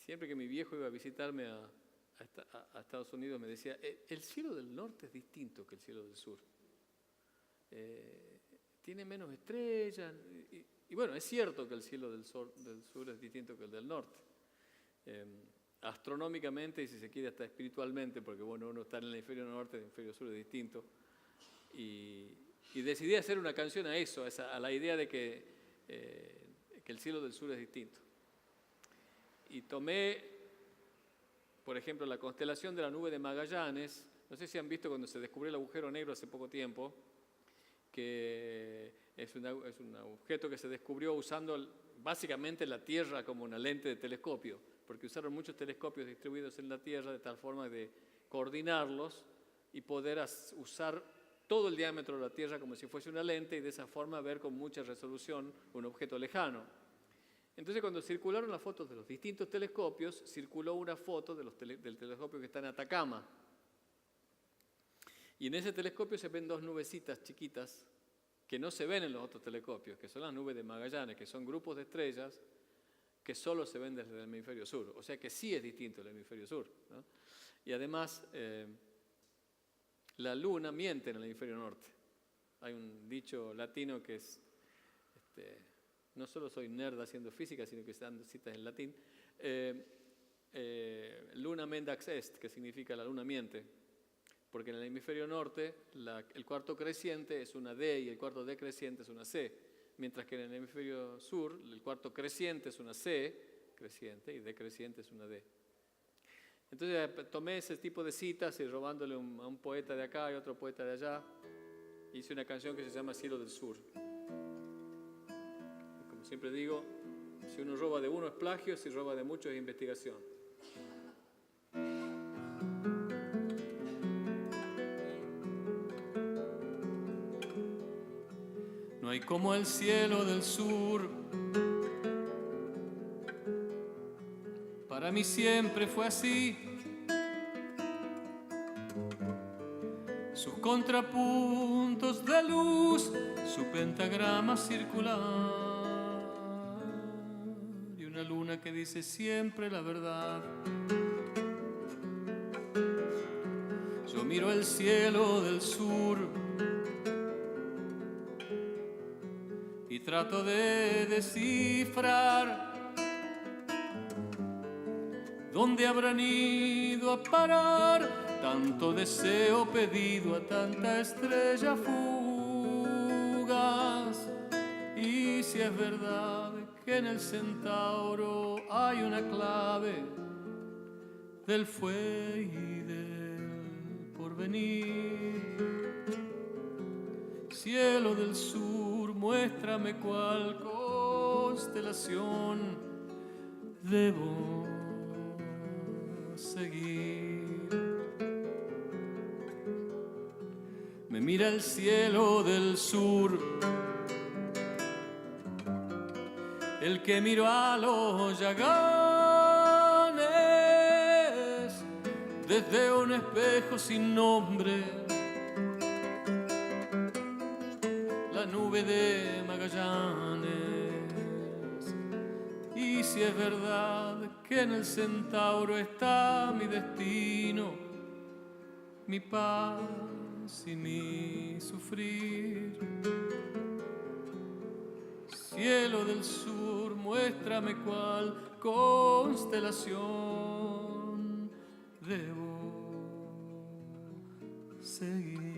S2: siempre que mi viejo iba a visitarme a Estados Unidos me decía, el cielo del norte es distinto que el cielo del sur. Tiene menos estrellas, y bueno, es cierto que el cielo del sur es distinto que el del norte. Astronómicamente y si se quiere hasta espiritualmente, porque bueno, uno está en el hemisferio norte y el hemisferio sur es distinto. Y decidí hacer una canción a eso, a la idea de que el cielo del sur es distinto. Y tomé, por ejemplo, la constelación de la nube de Magallanes. No sé si han visto cuando se descubrió el agujero negro hace poco tiempo, que es un objeto que se descubrió usando básicamente la Tierra como una lente de telescopio, porque usaron muchos telescopios distribuidos en la Tierra de tal forma de coordinarlos y poder usar todo el diámetro de la Tierra como si fuese una lente y de esa forma ver con mucha resolución un objeto lejano. Entonces, cuando circularon las fotos de los distintos telescopios, circuló una foto del telescopio que está en Atacama. Y en ese telescopio se ven dos nubecitas chiquitas que no se ven en los otros telescopios, que son las nubes de Magallanes, que son grupos de estrellas que solo se ven desde el hemisferio sur. O sea que sí es distinto el hemisferio sur, ¿no? Y además, la luna miente en el hemisferio norte. Hay un dicho latino que es, no solo soy nerd haciendo física, sino que dando citas en latín, luna mendax est, que significa la luna miente, porque en el hemisferio norte el cuarto creciente es una D y el cuarto decreciente es una C, mientras que en el hemisferio sur el cuarto creciente es una C creciente y decreciente es una D. Entonces tomé ese tipo de citas y robándole a un poeta de acá y otro poeta de allá, hice una canción que se llama Cielo del Sur. Como siempre digo, si uno roba de uno es plagio, si roba de muchos es investigación. No hay como el cielo del sur, para mí siempre fue así. Sus contrapuntos de luz, su pentagrama circular y una luna que dice siempre la verdad. Yo miro el cielo del sur y trato de descifrar dónde habrán ido a parar tanto deseo pedido a tanta estrella fugaz. Y si es verdad que en el centauro hay una clave del fue y del porvenir. Cielo del sur, muéstrame cuál constelación debo seguir. Me mira el cielo del sur, el que miró a los Yaganes desde un espejo sin nombre, la nube de Magallanes. Y si es verdad que en el centauro está mi destino, mi paz y mi sufrir. Cielo del sur, muéstrame cuál constelación debo seguir.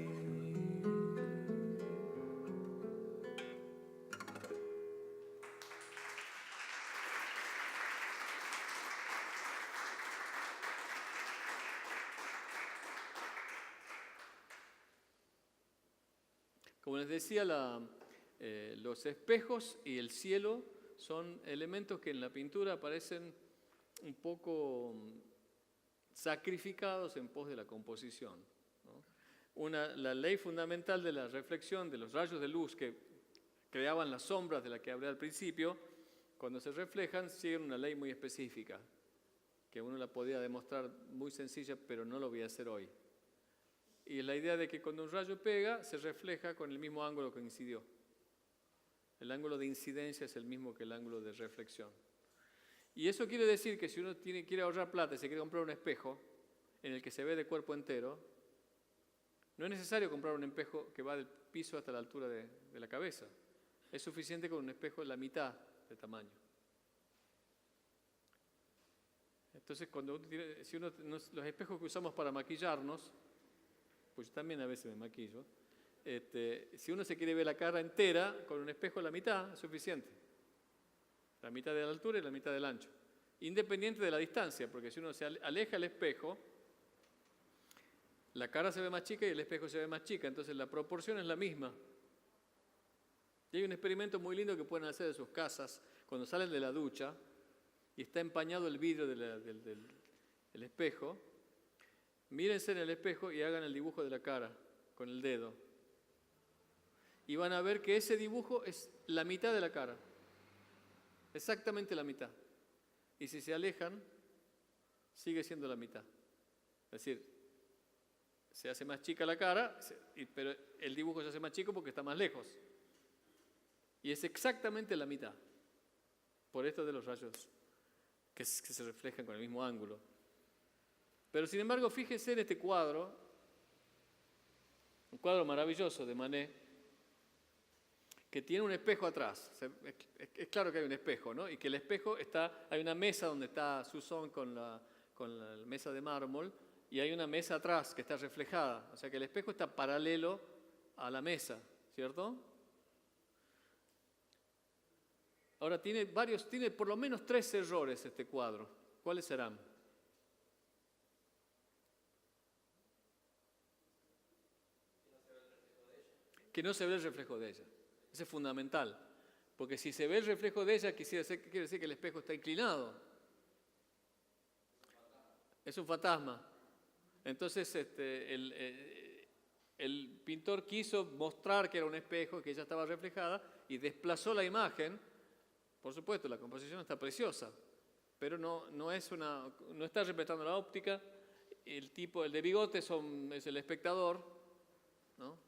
S2: Como les decía, los espejos y el cielo son elementos que en la pintura aparecen un poco sacrificados en pos de la composición, ¿no? La ley fundamental de la reflexión de los rayos de luz que creaban las sombras de las que hablé al principio, cuando se reflejan siguen una ley muy específica, que uno la podía demostrar muy sencilla, pero no lo voy a hacer hoy. Y es la idea de que cuando un rayo pega, se refleja con el mismo ángulo que incidió. El ángulo de incidencia es el mismo que el ángulo de reflexión. Y eso quiere decir que si uno quiere ahorrar plata y se quiere comprar un espejo en el que se ve de cuerpo entero, no es necesario comprar un espejo que va del piso hasta la altura de la cabeza. Es suficiente con un espejo de la mitad de tamaño. Entonces, los espejos que usamos para maquillarnos, pues yo también a veces me maquillo, si uno se quiere ver la cara entera, con un espejo de la mitad es suficiente. La mitad de la altura y la mitad del ancho. Independiente de la distancia, porque si uno se aleja el espejo, la cara se ve más chica y el espejo se ve más chica, entonces la proporción es la misma. Y hay un experimento muy lindo que pueden hacer en sus casas, cuando salen de la ducha y está empañado el vidrio del espejo, mírense en el espejo y hagan el dibujo de la cara con el dedo. Y van a ver que ese dibujo es la mitad de la cara. Exactamente la mitad. Y si se alejan, sigue siendo la mitad. Es decir, se hace más chica la cara, pero el dibujo se hace más chico porque está más lejos. Y es exactamente la mitad. Por esto de los rayos que se reflejan con el mismo ángulo. Pero sin embargo, fíjense en este cuadro, un cuadro maravilloso de Manet, que tiene un espejo atrás. Es claro que hay un espejo, ¿no? Y que el espejo hay una mesa donde está Suzanne con la mesa de mármol, y hay una mesa atrás que está reflejada. O sea que el espejo está paralelo a la mesa, ¿cierto? Ahora tiene por lo menos 3 errores este cuadro. ¿Cuáles serán? que no se ve el reflejo de ella. Eso es fundamental, porque si se ve el reflejo de ella, quiere decir que el espejo está inclinado. Es un fantasma. Entonces el pintor quiso mostrar que era un espejo, que ella estaba reflejada, y desplazó la imagen. Por supuesto, la composición está preciosa, pero no está respetando la óptica. El de bigote es el espectador, ¿no?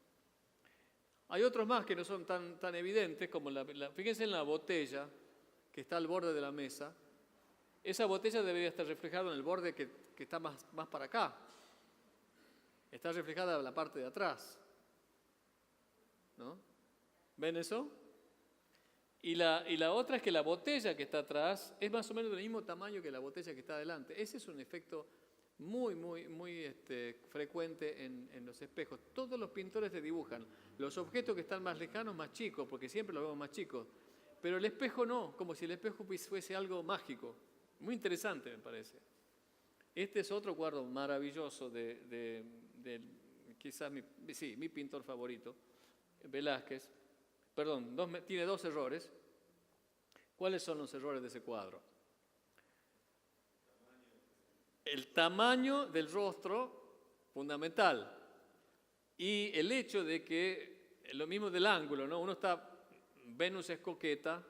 S2: Hay otros más que no son tan evidentes, como fíjense en la botella que está al borde de la mesa. Esa botella debería estar reflejada en el borde que está más para acá. Está reflejada en la parte de atrás, ¿no? ¿Ven eso? Y la otra es que la botella que está atrás es más o menos del mismo tamaño que la botella que está adelante. Ese es un efecto muy frecuente en los espejos. Todos los pintores te dibujan los objetos que están más lejanos, más chicos, porque siempre los vemos más chicos. Pero el espejo no, como si el espejo fuese algo mágico. Muy interesante, me parece. Este es otro cuadro maravilloso de quizás mi pintor favorito, Velázquez. Perdón, tiene 2 errores. ¿Cuáles son los errores de ese cuadro? El tamaño del rostro, fundamental. Y el hecho de que, lo mismo del ángulo, ¿no? Venus es coqueta,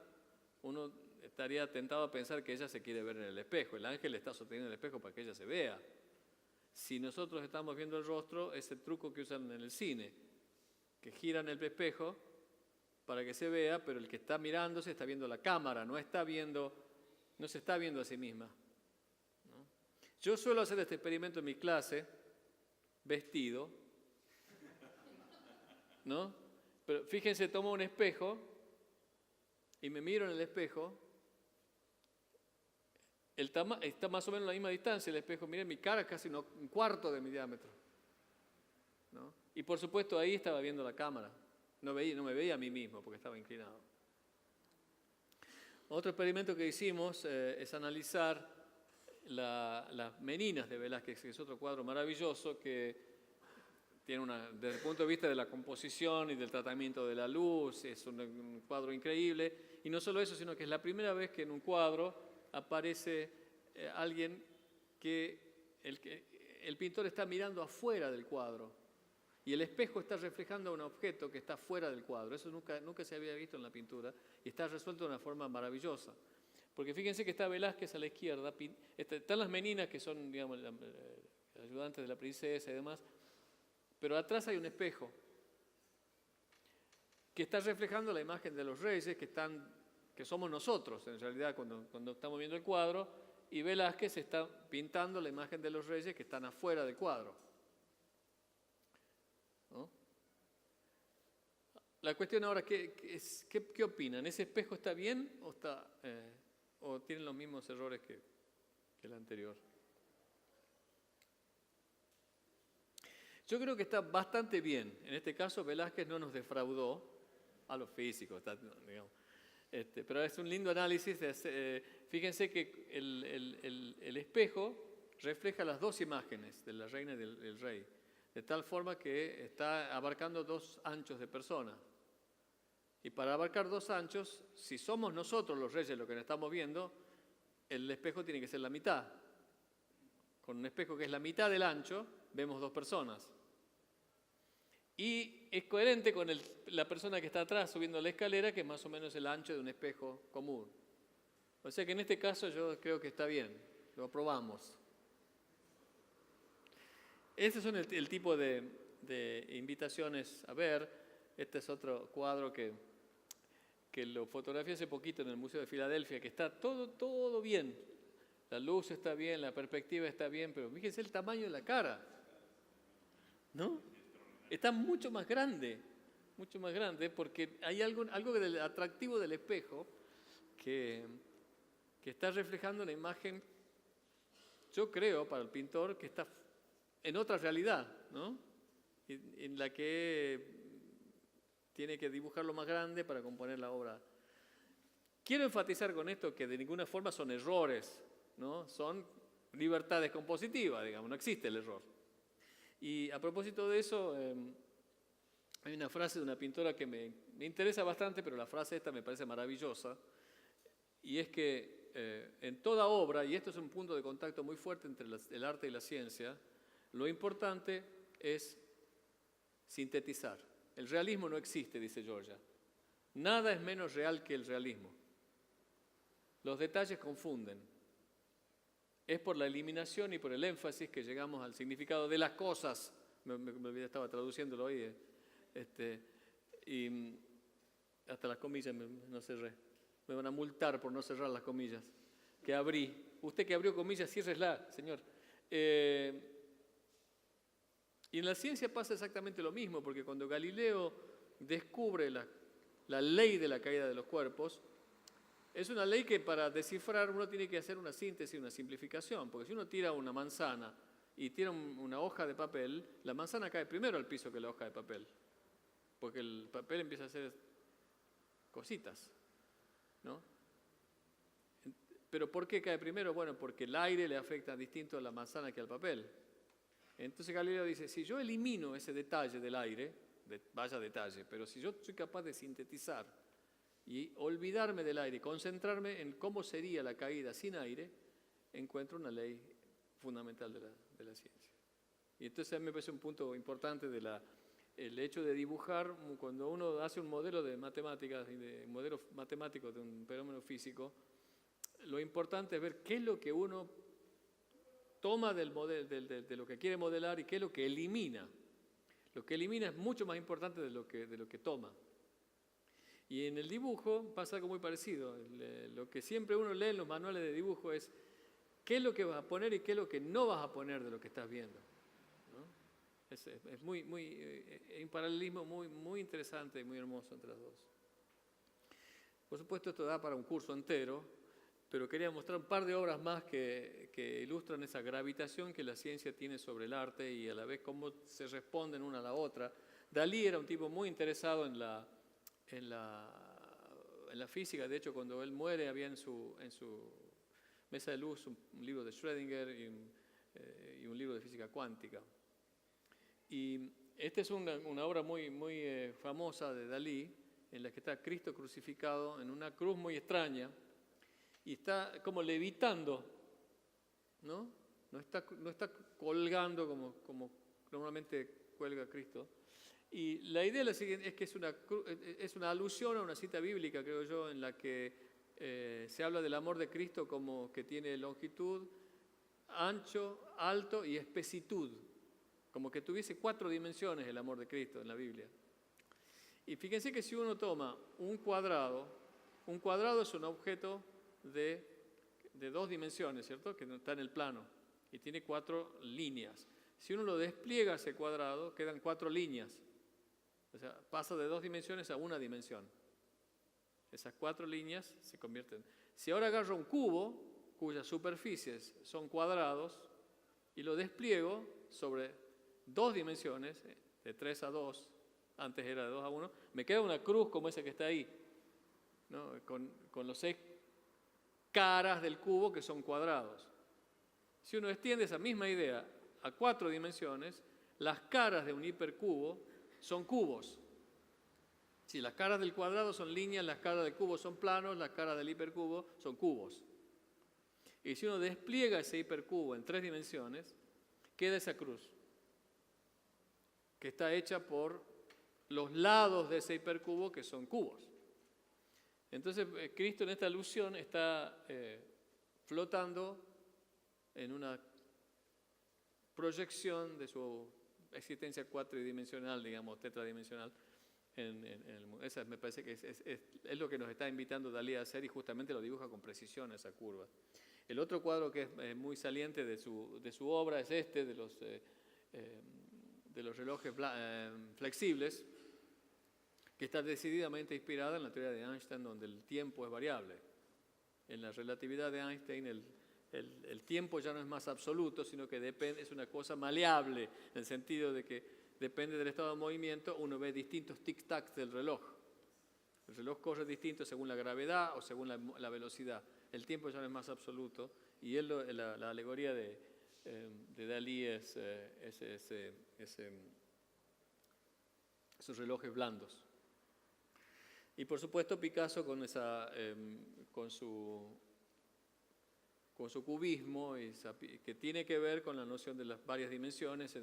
S2: uno estaría tentado a pensar que ella se quiere ver en el espejo. El ángel está sosteniendo el espejo para que ella se vea. Si nosotros estamos viendo el rostro, es el truco que usan en el cine, que giran el espejo para que se vea, pero el que está mirándose está viendo la cámara, no se está viendo a sí misma, ¿no? Yo suelo hacer este experimento en mi clase, vestido, ¿no? Pero fíjense, tomo un espejo y me miro en el espejo. Está más o menos a la misma distancia el espejo. Miren, mi cara es casi un cuarto de mi diámetro, ¿no? Y por supuesto ahí estaba viendo la cámara. No me veía a mí mismo porque estaba inclinado. Otro experimento que hicimos es analizar las meninas de Velázquez, que es otro cuadro maravilloso que tiene desde el punto de vista de la composición y del tratamiento de la luz, es un cuadro increíble. Y no solo eso, sino que es la primera vez que en un cuadro aparece alguien que el pintor está mirando afuera del cuadro y el espejo está reflejando a un objeto que está fuera del cuadro. Eso nunca se había visto en la pintura y está resuelto de una forma maravillosa. Porque fíjense que está Velázquez a la izquierda, están las meninas que son, digamos, ayudantes de la princesa y demás, pero atrás hay un espejo que está reflejando la imagen de los reyes que somos nosotros, en realidad, cuando estamos viendo el cuadro, y Velázquez está pintando la imagen de los reyes que están afuera del cuadro, ¿no? La cuestión ahora, ¿qué opinan? ¿Ese espejo está bien o tienen los mismos errores que el anterior? Yo creo que está bastante bien. En este caso, Velázquez no nos defraudó a los físicos, digamos. Pero es un lindo análisis. Fíjense que el espejo refleja las 2 imágenes de la reina y del rey, de tal forma que está abarcando 2 anchos de persona. Y para abarcar 2 anchos, si somos nosotros los reyes lo que nos estamos viendo, el espejo tiene que ser la mitad. Con un espejo que es la mitad del ancho, vemos 2 personas. Y es coherente con la persona que está atrás subiendo la escalera, que es más o menos el ancho de un espejo común. O sea que en este caso yo creo que está bien, lo aprobamos. Estos son el tipo de invitaciones a ver. Este es otro cuadro que lo fotografié hace poquito en el Museo de Filadelfia, que está todo bien. La luz está bien, la perspectiva está bien, pero fíjense el tamaño de la cara, ¿no? Está mucho más grande porque hay algo del atractivo del espejo que está reflejando la imagen, yo creo, para el pintor, que está en otra realidad, ¿no? En la que tiene que dibujarlo más grande para componer la obra. Quiero enfatizar con esto que de ninguna forma son errores, ¿no? Son libertades compositivas, digamos, no existe el error. Y a propósito de eso, Hay una frase de una pintora que me interesa bastante, pero la frase esta me parece maravillosa, y es que en toda obra, y esto es un punto de contacto muy fuerte entre el arte y la ciencia, lo importante es sintetizar. El realismo no existe, dice Georgia. Nada es menos real que el realismo. Los detalles confunden. Es por la eliminación y por el énfasis que llegamos al significado de las cosas. Me estaba traduciéndolo hoy. Y hasta las comillas no cerré. Me van a multar por no cerrar las comillas que abrí. Usted que abrió comillas, ciérresla, señor. Y en la ciencia pasa exactamente lo mismo, porque cuando Galileo descubre la ley de la caída de los cuerpos, es una ley que para descifrar uno tiene que hacer una síntesis, una simplificación, porque si uno tira una manzana y tira una hoja de papel, la manzana cae primero al piso que la hoja de papel, porque el papel empieza a hacer cositas, ¿no? ¿Pero por qué cae primero? Bueno, porque el aire le afecta distinto a la manzana que al papel. Entonces Galileo dice, si yo elimino ese detalle del aire, vaya detalle, pero si yo soy capaz de sintetizar y olvidarme del aire, concentrarme en cómo sería la caída sin aire, encuentro una ley fundamental de la ciencia. Y entonces a mí me parece un punto importante el hecho de dibujar, cuando uno hace un modelo de matemáticas, un modelo matemático de un fenómeno físico, lo importante es ver qué es lo que uno toma de lo que quiere modelar y qué es lo que elimina. Lo que elimina es mucho más importante de lo que toma. Y en el dibujo pasa algo muy parecido. Lo que siempre uno lee en los manuales de dibujo es qué es lo que vas a poner y qué es lo que no vas a poner de lo que estás viendo, ¿no? Es un paralelismo muy interesante y muy hermoso entre las dos. Por supuesto, esto da para un curso entero, pero quería mostrar un par de obras más que ilustran esa gravitación que la ciencia tiene sobre el arte y a la vez cómo se responden una a la otra. Dalí era un tipo muy interesado en la física. De hecho, cuando él muere había en su mesa de luz un libro de Schrödinger y un libro de física cuántica. Y esta es una obra muy famosa de Dalí, en la que está Cristo crucificado en una cruz muy extraña y está como levitando, ¿no? No está colgando como normalmente cuelga Cristo. Y la idea es la siguiente, es que es una alusión a una cita bíblica, creo yo, en la que se habla del amor de Cristo como que tiene longitud, ancho, alto y espesitud, como que tuviese 4 dimensiones el amor de Cristo en la Biblia. Y fíjense que si uno toma un cuadrado es un objeto de 2 dimensiones, ¿cierto? Que está en el plano y tiene 4 líneas. Si uno lo despliega ese cuadrado, quedan 4 líneas. O sea, pasa de 2 dimensiones a 1 dimensión. Esas 4 líneas se convierten. Si ahora agarro un cubo, cuyas superficies son cuadrados, y lo despliego sobre 2 dimensiones, de 3 a 2, antes era de 2 a 1, me queda una cruz como esa que está ahí, ¿no? Con los 6 caras del cubo que son cuadrados. Si uno extiende esa misma idea a 4 dimensiones, las caras de un hipercubo son cubos. Si las caras del cuadrado son líneas, las caras del cubo son planos, las caras del hipercubo son cubos. Y si uno despliega ese hipercubo en 3 dimensiones, queda esa cruz, que está hecha por los lados de ese hipercubo que son cubos. Entonces, Cristo en esta alusión está flotando en una proyección de su existencia cuatridimensional, digamos, tetradimensional en el mundo. Esa me parece que es lo que nos está invitando Dalí a hacer y justamente lo dibuja con precisión esa curva. El otro cuadro que es muy saliente de su obra es este, de los relojes flexibles, que está decididamente inspirada en la teoría de Einstein, donde el tiempo es variable. En la relatividad de Einstein, el tiempo ya no es más absoluto, sino que es una cosa maleable, en el sentido de que depende del estado de movimiento, uno ve distintos tic-tacs del reloj. El reloj corre distinto según la gravedad o según la velocidad. El tiempo ya no es más absoluto, y la alegoría de esos relojes blandos. Y por supuesto Picasso con su cubismo, que tiene que ver con la noción de las varias dimensiones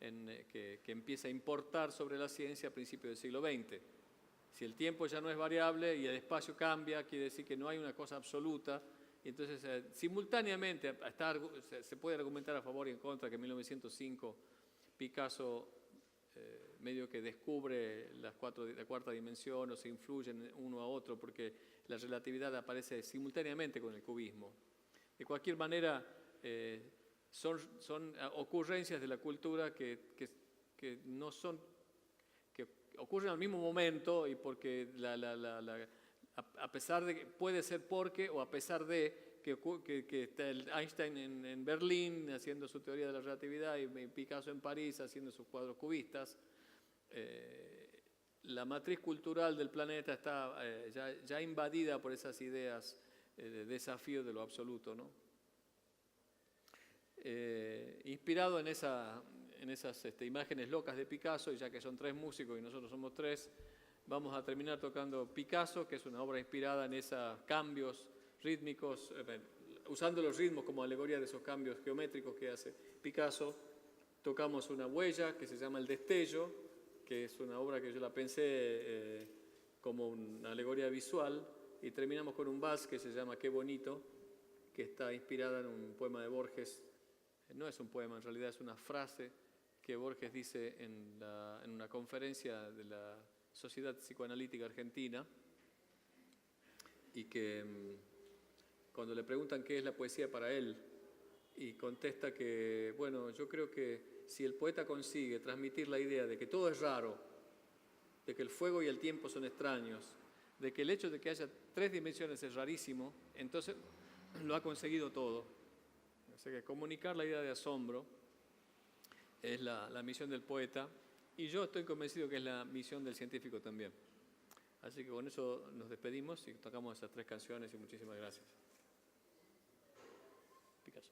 S2: que empieza a importar sobre la ciencia a principios del siglo XX. Si el tiempo ya no es variable y el espacio cambia, quiere decir que no hay una cosa absoluta. Y entonces, simultáneamente, se puede argumentar a favor y en contra que en 1905 Picasso medio que descubre la cuarta dimensión o se influyen uno a otro porque la relatividad aparece simultáneamente con el cubismo. De cualquier manera, son ocurrencias de la cultura que no son, que ocurren al mismo momento y porque a pesar de que puede ser porque o a pesar de que está el Einstein en Berlín haciendo su teoría de la relatividad y Picasso en París haciendo sus cuadros cubistas, la matriz cultural del planeta está ya invadida por esas ideas de desafío de lo absoluto, ¿no? Inspirado en esas imágenes locas de Picasso, y ya que son 3 músicos y nosotros somos 3, vamos a terminar tocando Picasso, que es una obra inspirada en esos cambios rítmicos, usando los ritmos como alegoría de esos cambios geométricos que hace Picasso. Tocamos una huella que se llama El Destello, que es una obra que yo la pensé como una alegoría visual, y terminamos con un vals que se llama Qué bonito, que está inspirada en un poema de Borges. No es un poema, en realidad es una frase que Borges dice en una conferencia de la Sociedad Psicoanalítica Argentina, y que cuando le preguntan qué es la poesía para él, y contesta que, bueno, yo creo que si el poeta consigue transmitir la idea de que todo es raro, de que el fuego y el tiempo son extraños, de que el hecho de que haya 3 dimensiones es rarísimo, entonces lo ha conseguido todo. O sea que comunicar la idea de asombro es la misión del poeta, y yo estoy convencido que es la misión del científico también. Así que con eso nos despedimos y tocamos esas 3 canciones y muchísimas gracias. Picasso.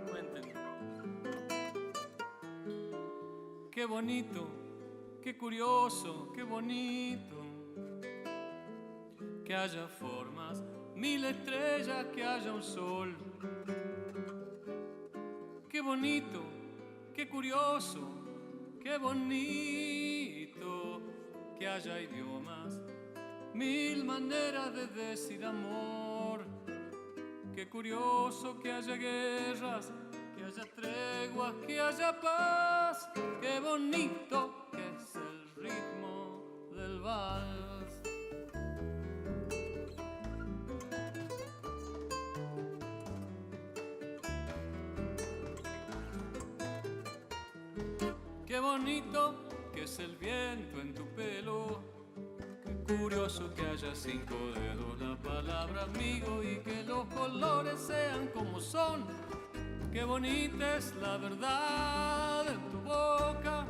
S2: Cuéntenme. Qué bonito, qué curioso, qué bonito que haya formas, 1000 estrellas, que haya un sol. Qué bonito, qué curioso, qué bonito que haya idiomas, 1000 maneras de decir amor. Qué curioso que haya guerras, que haya treguas, que haya paz. Qué bonito que es el ritmo del vals. Qué bonito que es el viento en tu pelo. Qué curioso que haya 5 dedos, la palabra amigo, y que los colores sean como son. Qué bonita es la verdad en tu boca.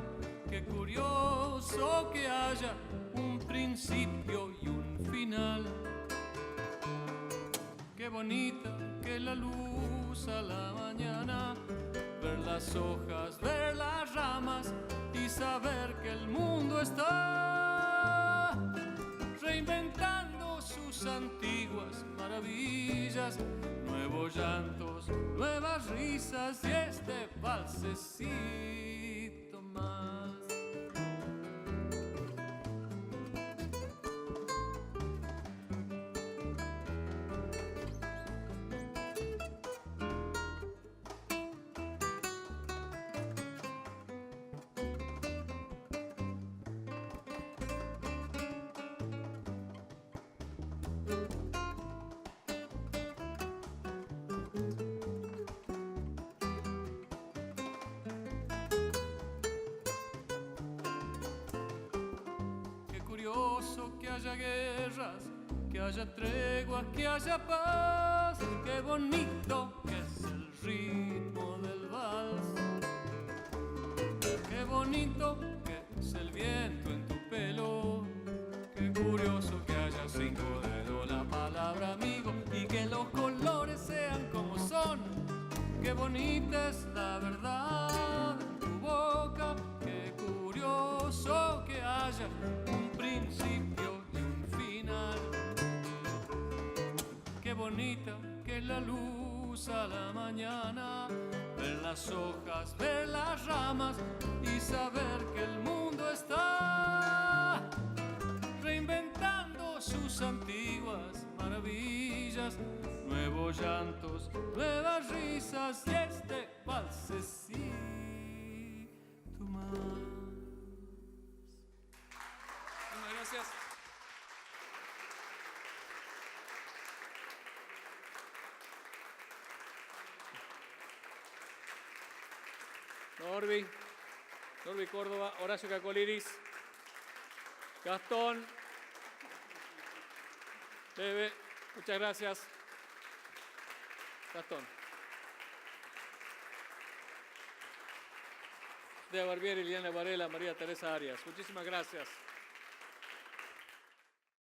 S2: Qué curioso que haya un principio y un final. Qué bonita que es la luz a la mañana, ver las hojas, ver las ramas y saber que el mundo está reinventando sus antiguas maravillas, nuevos llantos, nuevas risas y este valsecito más. Que haya guerras, que haya treguas, que haya paz. Qué bonito que es el ritmo del vals. Qué bonito que es el viento en tu pelo. Qué curioso que haya 5 dedos, la palabra amigo, y que los colores sean como son. Qué bonita es la verdad en tu boca. Qué curioso que haya un principio y un final. Qué bonita que es la luz a la mañana, ver las hojas, ver las ramas y saber que el mundo está reinventando sus antiguas maravillas, nuevos llantos, nuevas risas y este valsecito más. Muchas gracias. Norby Córdoba, Horacio Cacoliris, Gastón, Bebe, muchas gracias. Gastón. De Barbieri, Liliana Varela, María Teresa Arias, muchísimas gracias.